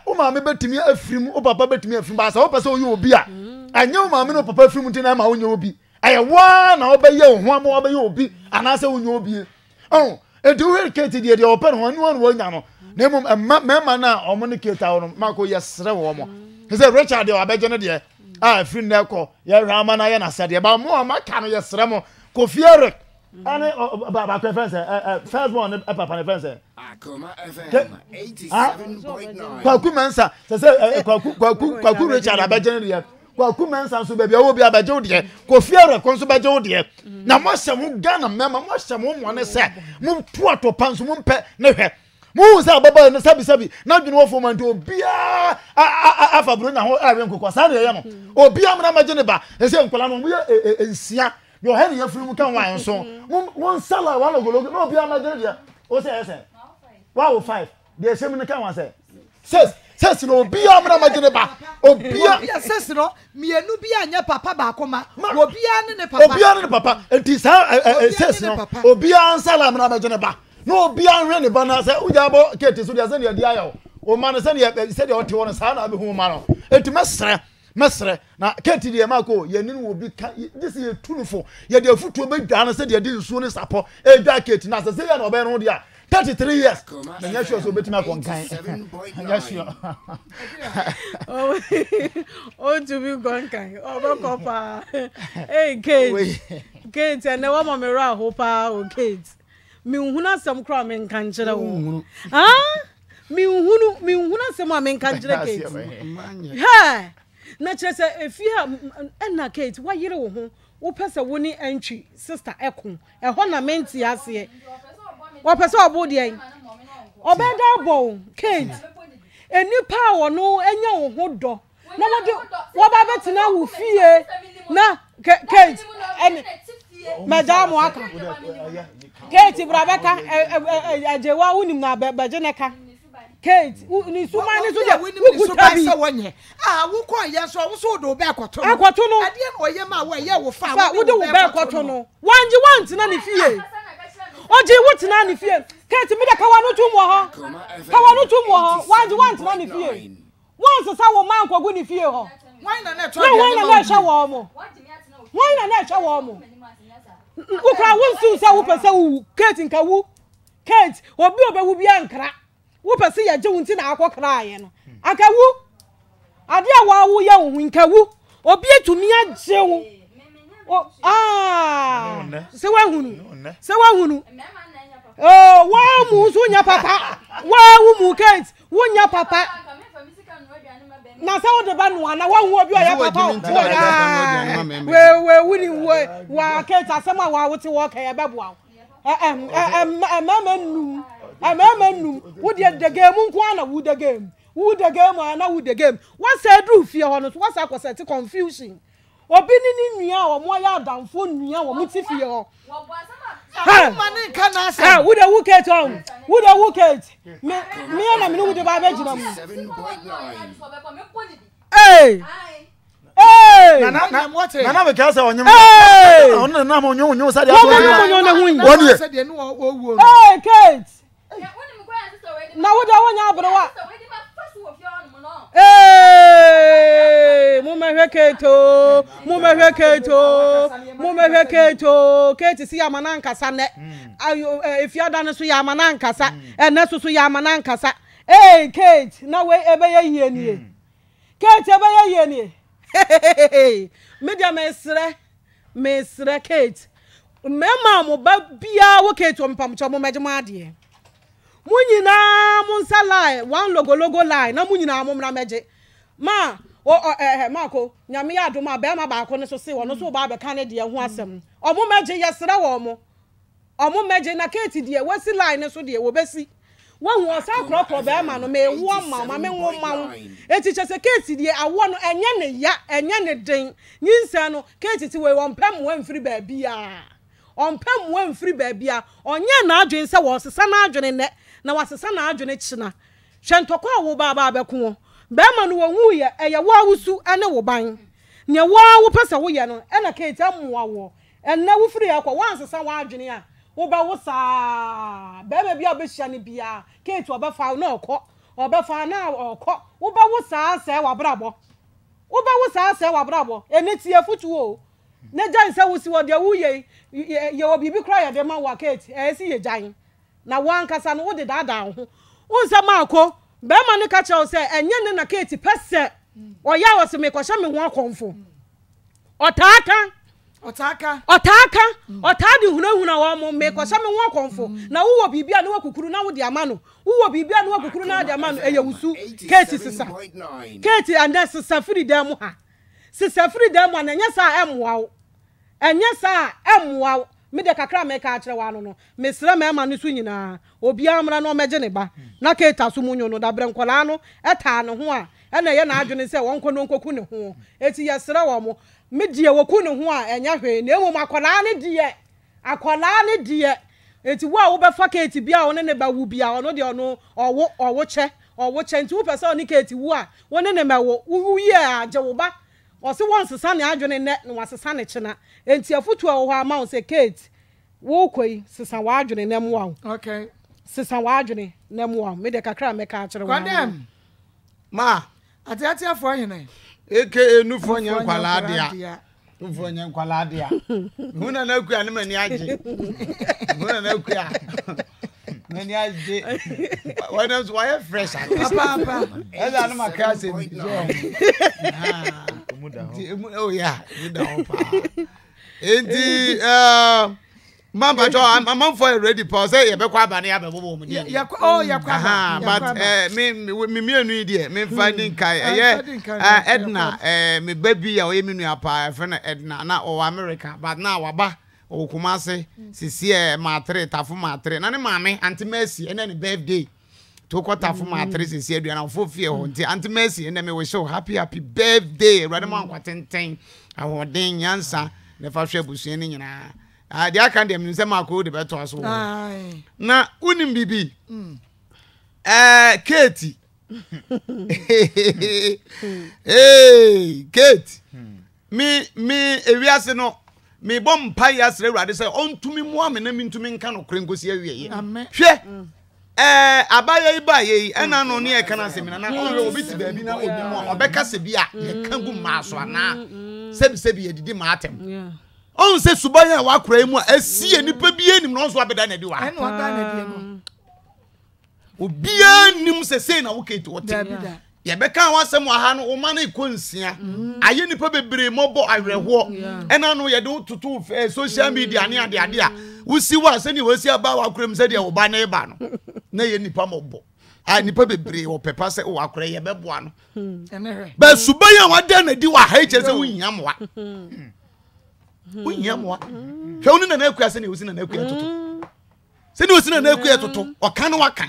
o ma me betimi afrim o papa betimi afrim ba sa o pese o ye obi a anya o ma me no papa afrim tin na ma o nye obi aye wa na o be ye o ho ama o be ye obi ana se o nye obi oh e do we Kate de o pe no wo nya no na mema na o mo ne Kate a no ma ko yesre wo mo se Richard de o abeje ne de afrim na ko ye hwa na ye na se de ba mo o ma ka no yesre mo ko fiere ani ba friends first one papa ne friends Akoma FM 87.9 kwaku mensa se kwaku Richard abeje ne kwaku mensa so bia wo bia abeje wo de ko fiere ko so beje wo de na mo hye mo Ghana mema mo hye mo mo ne se mo to atopa so mo mpe ne hwe mo se baba ne sabi na dwene wo fo man to obia afa bro na ho awe nkokwa sa na ye no obia mna maje ne ba se nkola no mo ye ensia yo he ya firi mu kan wan so won sala wa logologo no bia ma gere dia o se ese wow 5 de se mu kan wan se ses no bia ma ma gere ba obia ses no mienu bia anya papa ba akoma obia ne papa enti sa ses no obia sala ma gere ba no obia hwe ne ba na se ujabo Kate so dia se ne dia ya o ma ne se de o te won sa na be hu ma no enti mesre na Kate de mako ye ninu obi this is tunufo ye de afutuo be dwa na se de nsuo ne sapo e dwa Kate na se ye na obe no dia 33 years na nya sure so betima konkan nya sure oh to be konkan obo kopa Kate na wa me ra ho pa o Kate mi nhuna sam kra me nkan kire wo mi nhuna sam a me nkan kire Kate ha na chese efi ha na Kate wa yire wo ho wo pese wo ni entry sister ekon e ho na menti ase wo pese obo de en obeda bo Kate enipa wo no enya wo ho do na wo ba betina wo fie na Kate en madam aka Kate brabeka ajewa unim na bejeneka Kate, ni suma ni so de wo kuta bi wonye wo ko ye so wo so do be akoto no ade no ye ma wo ye wo fa wo de wo be akoto no wanji want na ni fie oji wuti na ni fie Kate mi de ka wanu tum ho wanji want na ni fie once sa wo man kwagu ni fie ho wan na hwa wo mo wo kra wo nsu se wo pese wo Kate nka wo Kate obi obewu bia nkra wo pese ya je wunti na akokra ye no aka wu ade a wa wu ya wu nka wu obi etumi aje wo se wa hunu wa mu so nya papa wa wu mu Kate wo nya papa na sa wo de ba no ana wa hu obi o ya papa we wuni wa Kate asema wa wo ti wo ka ya beboa mama num wo de game nko ana wo de game ana wo de game what say do fie ho no what say cause confusion obi ni nua wo mo ya adamfo nua wo mo ti fie ho mane nka na asa wo de Kate on wo de Kate me na me wo de ba be gina mu na me ka say onyem on na mo nyu sa de Kate na wo da wonya abrewa mo me keto kate si amananka sa ne ayo efiada ne so ya amananka sa ene so ya amananka sa kate na we ebe ye yie nie kate ebe ye yie nie media mesre kate mema mo ba bia wo kate ompam cho mo megema ade munyina munsa line one logo line na munyina mo mra meje ma Mako, Nyamia do my Bama back on so say, or no so Baba Canada and Wassam. Or more magic, yes, Rawomo. Or more magic, na Katie, dear, what's the line so dear, Wobesi? One was our crop or Bama, no may one mamma, men one mamma. It is just a Katie, dear, I want and yanny ding. Ninsano, Katie to one pem one free baby. On pem one free baby. On yan Adrian, so was a son Adrian in that. Now was a son Adrian it china. Shantokwa wo Baba Becuo. Bema no wu ye eye wa wusu ene wo ban ne wa wo pesa wo ye no ena Kate amwa wo ena wo firi akwa wansesa wa adwene a wo ba wo saa bema bia obehia ne bia Kate obefa na okọ obefa na okọ wo ba wo saa se wa brabo ene tie futu o ne jan se wo si wo de wo ye wo bibi kra ye de ma wa Kate si ye jan na wan kasa no wo de dada ho unsa Mako Bema ne ka che say enye ne na Kate pese oya wo se me kwahye me ho akonfo otaka otadi hunahuna wo mo me kwahye me ho akonfo na wo bibia ne wakukuru na wo de amano wo bibia ne wakukuru na de amano eye wusu Kate sisa Kate and that sisa free dem ha sisa free dem na enye sa emwa me de kakra me ka akere wa no mesra me ma no so nyina obi amra no meje ne ba na Kate asumunyo no da brenkola no eta ne ho a na ye na adwene se won kono nkoku ne ho eti yesra wo mo me die woku ne ho a enya hwe na emu akola ne die eti wo a wo be fa Kate bia wo ne ba wu bia ono de ono owo che nti wo pese oni Kate wu a wo ne mewo wu ye aje wo ba Wasi once sane adwene ne no wasesa ne chena enti afutu a wo ha ma wo se Kate wo koi sesa wa adwene ne mo wa okay sesa wa adwene ne mo wa me de kakra me ka akere wa Kodem ma atiati afo hene nufo nya nkwala dia huna na akua ne mani age huna na akua mani age why fresh papa eza no makase oh yeah muda pa enti mama jo I'm for ready pause ye be kwa bana ya be bobo mu dia ya kwa but me anu dia me finding kai Edna me baby ya o ye menu apa fe na Edna na o America but na waba o Kumase sisi ma 3 tafo ma 3 na ne maame Auntie Mercy ene ne birthday to kwata fo ma 3 sisi aduana fo fie ho nti Auntie Mercy ene me wish happy birthday rade man kwatenten ahoden nyansa ne fa hwe busu ni nyina they can dem Nsem Akos de beto aso na unim bibi Kate Kate me ewiase no me bom pa yasre urade say ontumi mu ame na me ntumi nka no krenkosi awie hwe abaya ibaye ena no ne e kana semina na obi ti baabi na obi mo obeka se bia ye kan gu maaso ana sebi edidi maatem on se subanya wa kura mu asie nipa bie nim no so abeda na di wa eno ada na di no obia nim se sei na wo Kate wote ye beka wasem wa ha no wo ma na ikonsia aye nipa bebre mobo awerho ena no ye de tutu social media ne ade a wusi wa se ni wasi aba wa kura mu se de wo ba na eba no na ye nipa mobo nipa bebre wo pepa se wo akura ye beboa no ba subanya wa da na di wa ha che se wo nyamwa unyamwa hwewuni na akua se ne usi na akua toto se ne usi na akua toto oka no waka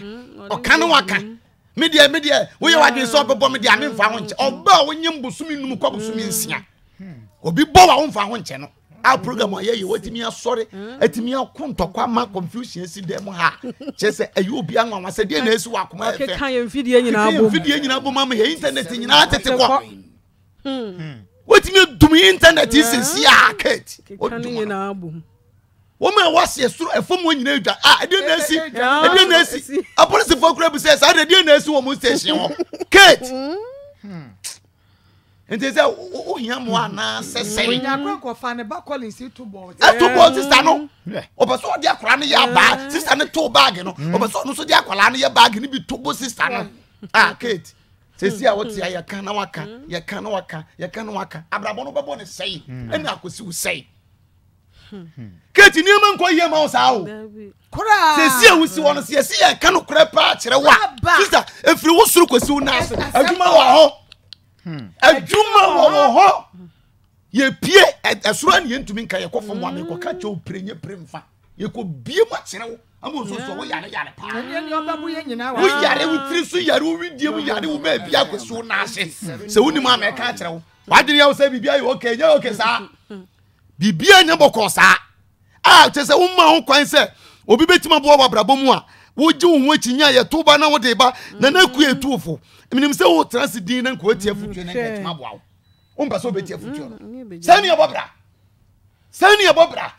media wo ye wadwe so bebo media me mfa ho nche oba wo nyem busumi num kwa busumi nsia obi bo wa wo mfa ho nche no a program ye watimi asore atimi akontokwa ma confusion si dem ha che se ayi obi anwa se de na esi wa akoma efe kan ye mfidie nyina bom ma ye internet nyina tete kwa Wetimi dum internet is ya Kate. Kani na abu. Woman was yesuru efom nyina edwa. E na esi. A police for crab says I dey na esi wo mo station ho. Kate. enti say o hia mo ana sesere nya kro fa ne ba Collins to ball sister no obeso de akora ne ya ba sister ne to bag no obeso no so de akora ne ya bag ne bi to bo sister no Kate sesi a wotia ya kan na waka ya kan na waka abrabo no bebo ne sei ena akosi wo sei Kate ni ma nko ye ma wo sa wo kora sesi a wusi wono sesi ya kan kora pa kire wa sister efiri wo suru kosi wo na ase adwuma wa ho adwuma wa ho ye pie esuro ne yentumi nka ye kofo mo ame ko ka che o prenye premfa ye ko bie ma kire wo amo so wo yare pa ni obabu ye nyina wa wo yare wo tiri so yare wo widie wo yare wo ma bia kosi wo na ase se woni ma me ka kire wo wadiri ya wo se bibia ye okay nya okay sa bibia nya boko sa che se wo ma ho kwan se obi betima bo wa brabo mu a wo ji wo ho achinya ye to ba na wo de ba na na ku etuofo minim se wo transidin na nko atia futwe na betima bo wo mpa so betia futwe no sani ya bobra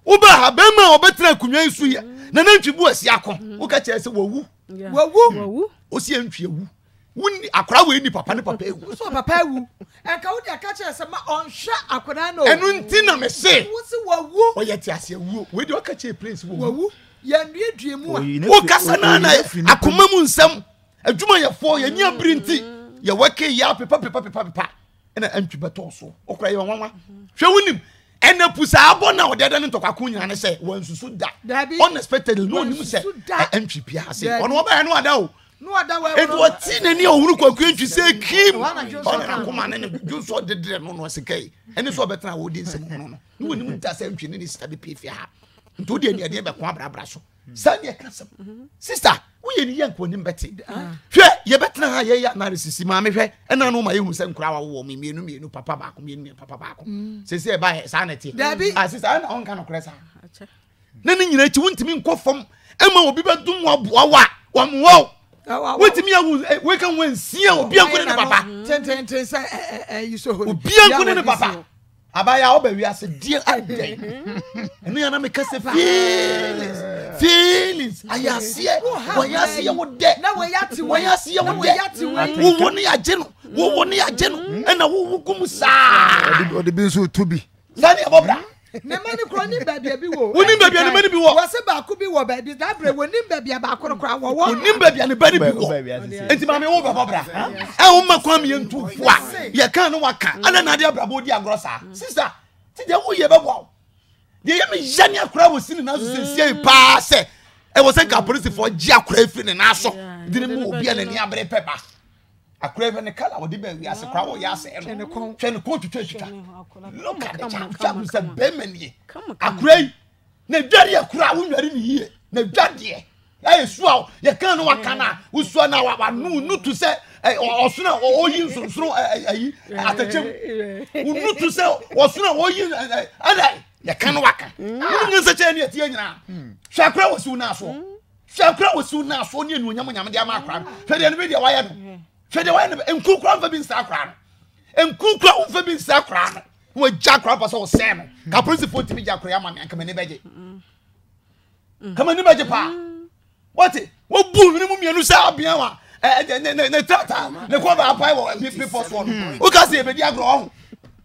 uba ha be ma obetra kunwa nsu ya na ntwibu asi akon wo ka kire se wawu o si antwi ewu wuni akora we ni papa ewu so papa ewu enka wo de aka kire se ma onhwe akora no enu nti na me se wo si wawu o ye ti ase ewu we de aka kire place wawu ya ndue mu a wo kasa na akoma mu nsem adwuma ye fo ye nya brinti ye wake ya pepa ena antwi beto so okora ye wanwa hwe wunim ena pusa abona odeda ne ntokwa nyina ne se wansusu da unexpectedly no nim se antwi pia ase ono ba no ada o no ada we it was tin ani ohuru kwaku antwi se kim ona akoma ne juso dedre no se kai ene so betena wo di nsem no no nim da se antwi ne sister de pia ha nto de ade be ko abrabra so sani ekasem sister wo ye ni yanko nim beti hwe ye betena ha ye ya na resisi ma me hwe ena no ma ye hu se nkura wa wo me mienu papa ba ko mienu papa ba ko sesi e ba sa na ti sister ana on kan okra sa na ni nyina ti wontimi nkofom ema obi bedum wa wa mo wetimi ya we kan wansia obi anko ne papa ten say you so obi anko ne papa abaya oba wi ase die ade enu ya na me kase feelings ayase wo de na we yati wo de wo ni aje no ena wo gum saa o de bi so to bi sani abobra ne mani kro ni babia bi wo woni babia ne mani bi wo wo se ba ko bi wo baby da bre woni babia ba ko kro wo woni babia ne bani bi wo enti ma me wo babobra wo ma kwa me ntu fo a ye kan no waka ana na de abrabo di agro saa sister ti de wo ye bebo de ye me jani akura wo sini na so sensie pa se e wo se ka police for ji akura efi ne na so dine mu obi ana ni abre peba akura efi ne kala wo di ba wi ase kwa wo ya ase no hwe ne ko twetwa look at the champ say bemanie akura na dware akura wo nware ni yie na dwade ya su a ye kan no waka na wo su na wa nu to se osuna oyin sunsuru ayi atachem unu to se osuna oyin ada ya kan waka unu nse che ne atie nyina hwakra wosu na so ne enu nyam de ama akra hwede ne be de waya no hwede waya no enkukura mfa bi nsa akra no enkukura mfa bi nsa akra no wo jakra pa so se no ka principal timi jakra ya ma me anka me ne beje kama ne beje pa what wo bu ne mu mienu sa abia wa ne tata ne ko ba pai wo people so no o ka se ebedi agro ho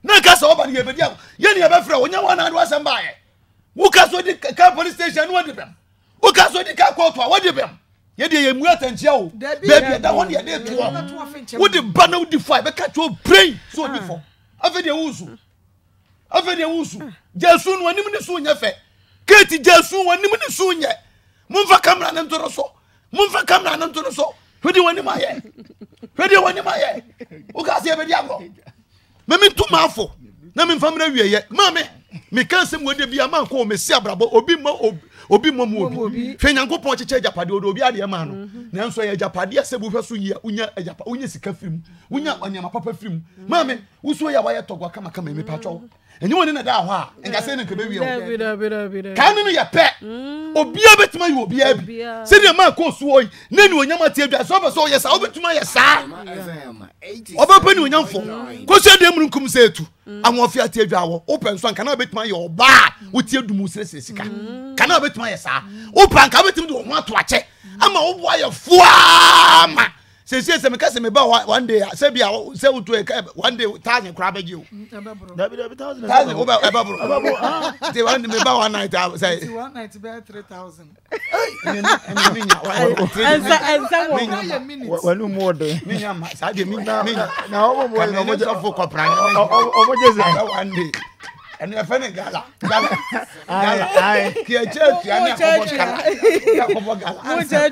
na ka se oba ne ebedi agro ye ne be frɛ wo nya wana do asem ba ye wo ka so di ka police station wo di bem wo ka so di ka court wo di bem ye de ye mu atantia o baby da won ye de to wo di ba na wo di fire be ka to brain so di fo ave de wusu jesu no anim ne so nya fe Kate jesu anim ne so nya mumfa camera na ntoro so hwede wani ma ye o ka se be dia go me mintu mafo na me mfamra wieye ma me kan se mo de bia man ko me si abrabo obi mo hwe nyankopon cheche japade obi ade ma no na nso ye japade se bu hwe so yia unya sika firim unya onyama papa firim ma me wuso ya waye togwa kama me patcho enyi woni na da ho a enga se ne nke be wie o kan no ye pe obi abetima ye obi abi se de ma ko so oyi na ni onyama tie dwa so be so ye sa obetima ye sa oba pe ni onyamfo ko se de mrunkum se etu anwofia tie dwa wo open so anka na obetima ye oba wo tie dumu sire sika kana obetima ye sa opa anka obetima de wo ato ache ama wo boa ye fuama say me ka say me ba one day say bia say utu one day 1,000 kra be you That be 1,000 ebabro they one me ba one night say one night be 3,000 and wanu mo de minya ma sa de minya na o mo no mo just for kopran o mo je one day and you find gala ai ki e che ti ani akobo gala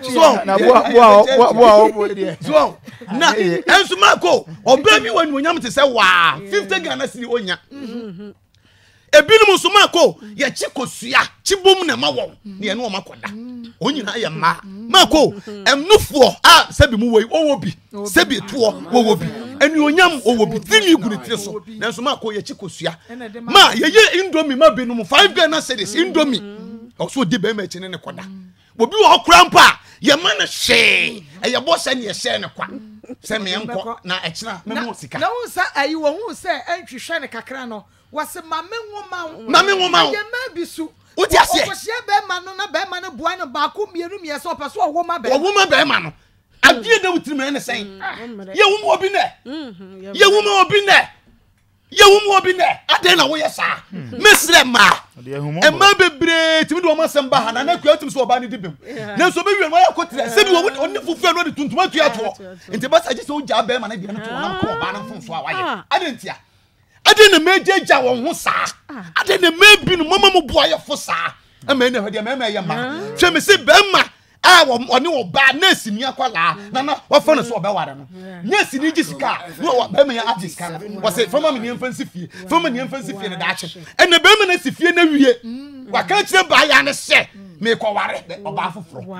so na boa o de so na enso mako oba mi wanu onyam te se wa 50 Ghana cedi onya ebinum so mako ye chikosua chibom na ma wo ne ene o makoda onyina ye mako emnufo sebi mu wei owo bi sebi to wo bi enu onyam owo bi tini gu ne tire so nanso mako ye chikosua ma ye indomie ma binum 5 Ghana cedis indomie oso di be ma chine ne koda obi wo krampa ye ma na hwe ye bo se ne ye hwe ne kwa se me enko na echina me mo sika na wo sa ayi wo hu se antwihwe ne kakra no wase mame nwoma ye ma bisu oti ase okohye be ma no na be ma no bua no ba ko mienu mi so opeso owoma be ma no adie da wutiri ne sen ye wumo obi ne ye wumo obi ne ade na wo ye sa mesre ma e ma bebre timi do masem ba hana na kwa timi so oba ne dibem na so be wi no ya kotire se bi wo oni fufu no de tuntum atu ato enti ba sa je se o ja be ma na bi na to na ko oba na fonso a waye ade ntia ade na mejeja won ho sa ade na mebi no mama mo boa ye fo sa ama na hode ma ye ma hwe me se be ma oni oba na sini akwala na wa no so oba ware no nya sini gisika no be ma ya agisika wo se fama me nyemfa nsifie ne da ache ene be ma na sifie na wie wa ka kire ba ya ne se me ko ware oba afoforo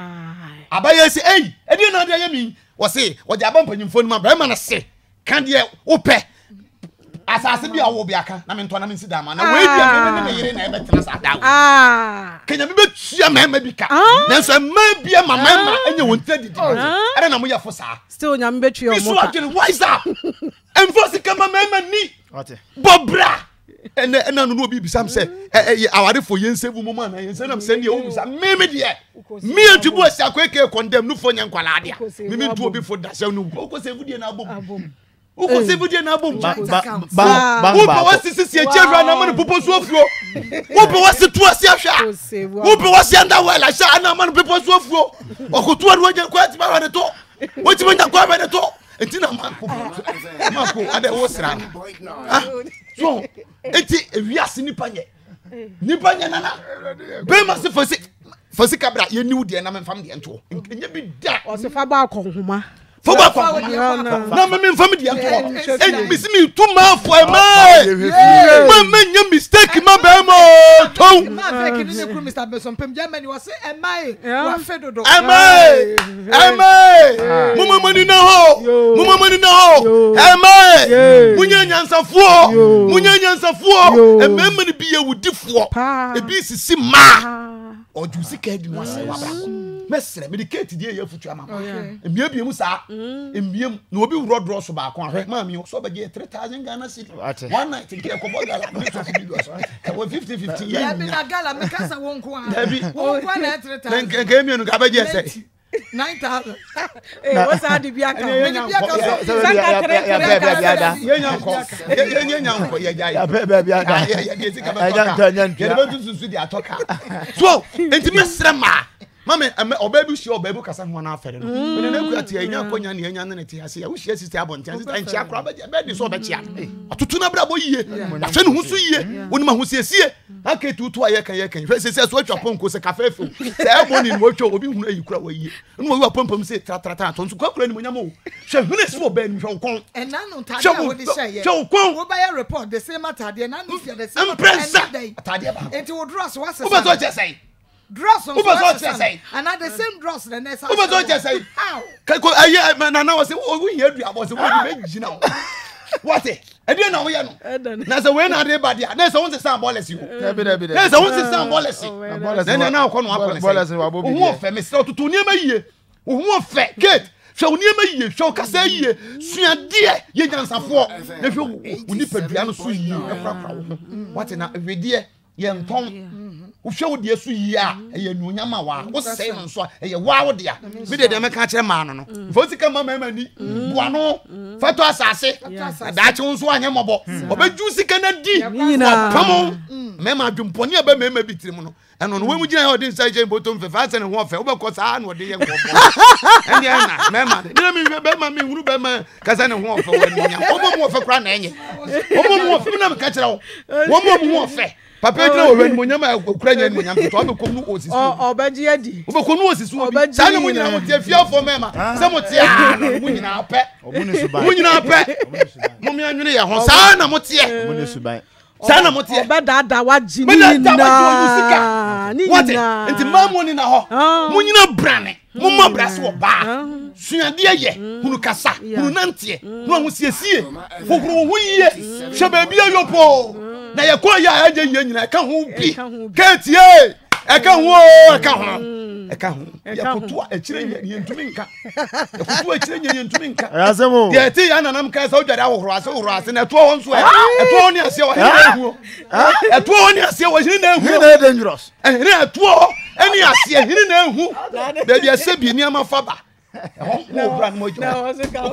abaya se edi na de ya mi wo se wo de aba mpanyimfo no ma be ma na se kan de ope asase bi awo bi aka na me nto na me nsi dama na we bia me yire na e betena sa dawo kenya me betua mama bi ka na so ma bia mama enye won tadi di ere na mo ya fo sa still nya me betua mo ka why is that enforce kama mama ni bobra ena no obi bi sam se aware fo yensebu mo ma na yensenam se ne o bi sa me de me antubu asi akweke condemn no fo nya nkwala ade me me tu obi fo da se no ko se vudie na abom uko se vudie na abom uko wasi sisi echevra na manu popo so afuo uko wasi tu asi ahwa uko wasi anda wala sha na manu popo so afuo okotu adu anya kwa ti ba wa ne to woti manya kwa ba ne to enti na mako ade wo sra so enti ewiase nipa nye nana be ma se fosi kabra ye niwu de na memfam de ento enye bi da o se fa ba akonhoma foba kwa na me family de ento en misimi tu ma fo ma nya mistake ma be mo to ma fake ni kru Mr. Beson pem Germany was say wa fedodo mama mani na ho munya nyansafuo e memma ni biye wudifo e bi sisi ma ojusi ka di no ase wabra mesre medicate die ye futu ama emie mu sa emie na obi wrodro so ba ko ahwe ma mi so ba ge 3,000 Ghana cedi one night ke ko bogala me so fi biwas ka 50 ye ya bi na gala me kasa won ko na 3,000 ke mi no ga ba je say 9,000 what's that the biaka ye nyanko ye jai ya ge sika ba toka ye ba tusu di atoka so enti mesre mama oba bi hye oba bi kasa ho na afere no me na kuati ya nyankonya ne nya ne te ase ya wo hye sisi abonten sisi anchi akra ba be so be chia atutu na bra bo yie ahwe ne ho so yie woni ma ho siesie aka tutu aye kan hwe sisi so atwa ponko se kafefu se eboni no atwa obi hunu ayi kura wa yie no wa pompom se tratra to nso kwakura ni monyam o hwe hune se oba ni hwe kon ena no tade a wo de hye hwe kon wo ba ye report the same tade na no fear the same tade ba enti wo dross wa se wo ba so je say dross on and at the same dross the next how ko aye na was o here dua was we be gina what e dey na wo ye no na say we na dey bad ya na say won say stand ballers you na say won say stand ballers na ko no akọ ballers wa bo bi o fe me say tutu ni ma yie o hu fe gate hwe oni ma yie hwe kasa yie suade ye nyansafo na hwe oni padua no so yie e krakra wo what na wedie ye nton wo hwe wo de asu yi a eye nuonyama wa wo sei no so eye wa wo de a me de me ka kire ma no fo sika ma ni bua no fato asase da che nso anye mobo obeju sika na di pamo me ma dwumponi aba me ma bitirim no eno no we mu gina he odin sai je botom fe fa se ne ho fe wo be ko saa na ode ye ngofo ende na me ma ni me be ma me huru be ma ka se ne ho fe wo ni nya wo mo fe kra na enye wo mo fe na me ka kire wo mo fe papa gina wo wen mo nyama kura nya ni nya to be ko mu osisi obaji adi wo be ko nu osisi obi sa ne mo nyina mo tie fiafo me ma se mo tie mo nyina pe mo nyina pe mo mi anwene ye ho sa na mo tie mo ne suban sana motie obedada waji ni na nti mamoni na ho munyina brane mumma brase wo ba suade ye hunu kasa hunu nantie no ho siesie foforo ho yie hwe ba bia yopo na ye ko ya aje ye nyina ka ho bi ketie eka ho ya kutu akire ye ntumi nka ya kutu akire ye ntumi nka azemo ye ti ya nanam ka sa odware ahohoro ase na to ho nso eto ho ni ase wo eto ho ni ase wo hini na ehu na dangerous ehini eto ho eni ase hini na ehu da bia se bi ni ama faba ho bra no mojo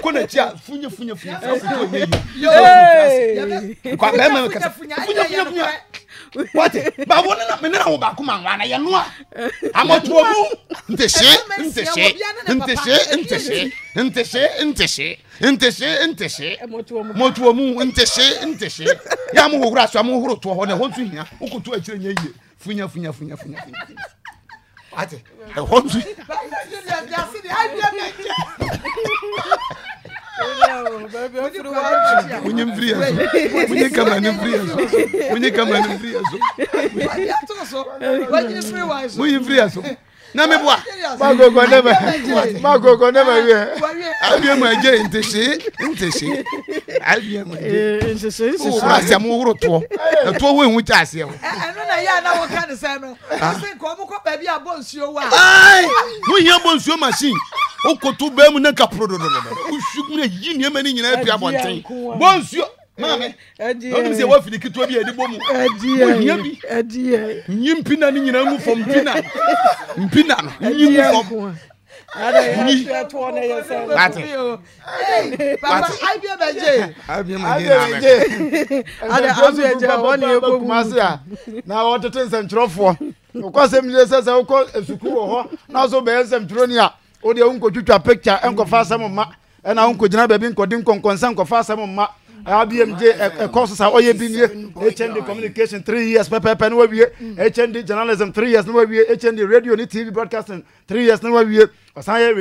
ko na chia funye kwa be ma ka funye what ba wona na me na wo ba kuma nwa na ye no a amoto mu ntese moto mu ntese ya mo hura so mo huro to ho na ho ntu hia ukutu akire nya yie funya ate ho ntu Munye kama ni free aso na me boa magogo never we abi ma je ntese abi ma je ntese mo huro to we hu cha ase eno na ya na wo ka ne se no se ko mo ko ba bi abonsuo wa ai mo hia bonsuo machine okoto ba mu na ka prododo ushugu na yi ne mani nyina pia bonten bonsuo mame oni se wa fili kitwa bi edi bomu nyimpi na ni nyina mu fom mpina no nyimu fom ada ya to na ya se papa abi ada woni e ko kumase a na wo tete nsentrofo ko sem je se ko esuku wo ho na so be nsentro a o de unko twitwa picture enko fa asem ma na unko gina ba bi nko din konkonsa enko fa asem ma ABMJ a course sa oye bi nie HND communication 3 years pepe no wie HND journalism 3 years no wie HND radio ni TV broadcasting 3 years no wie osan ye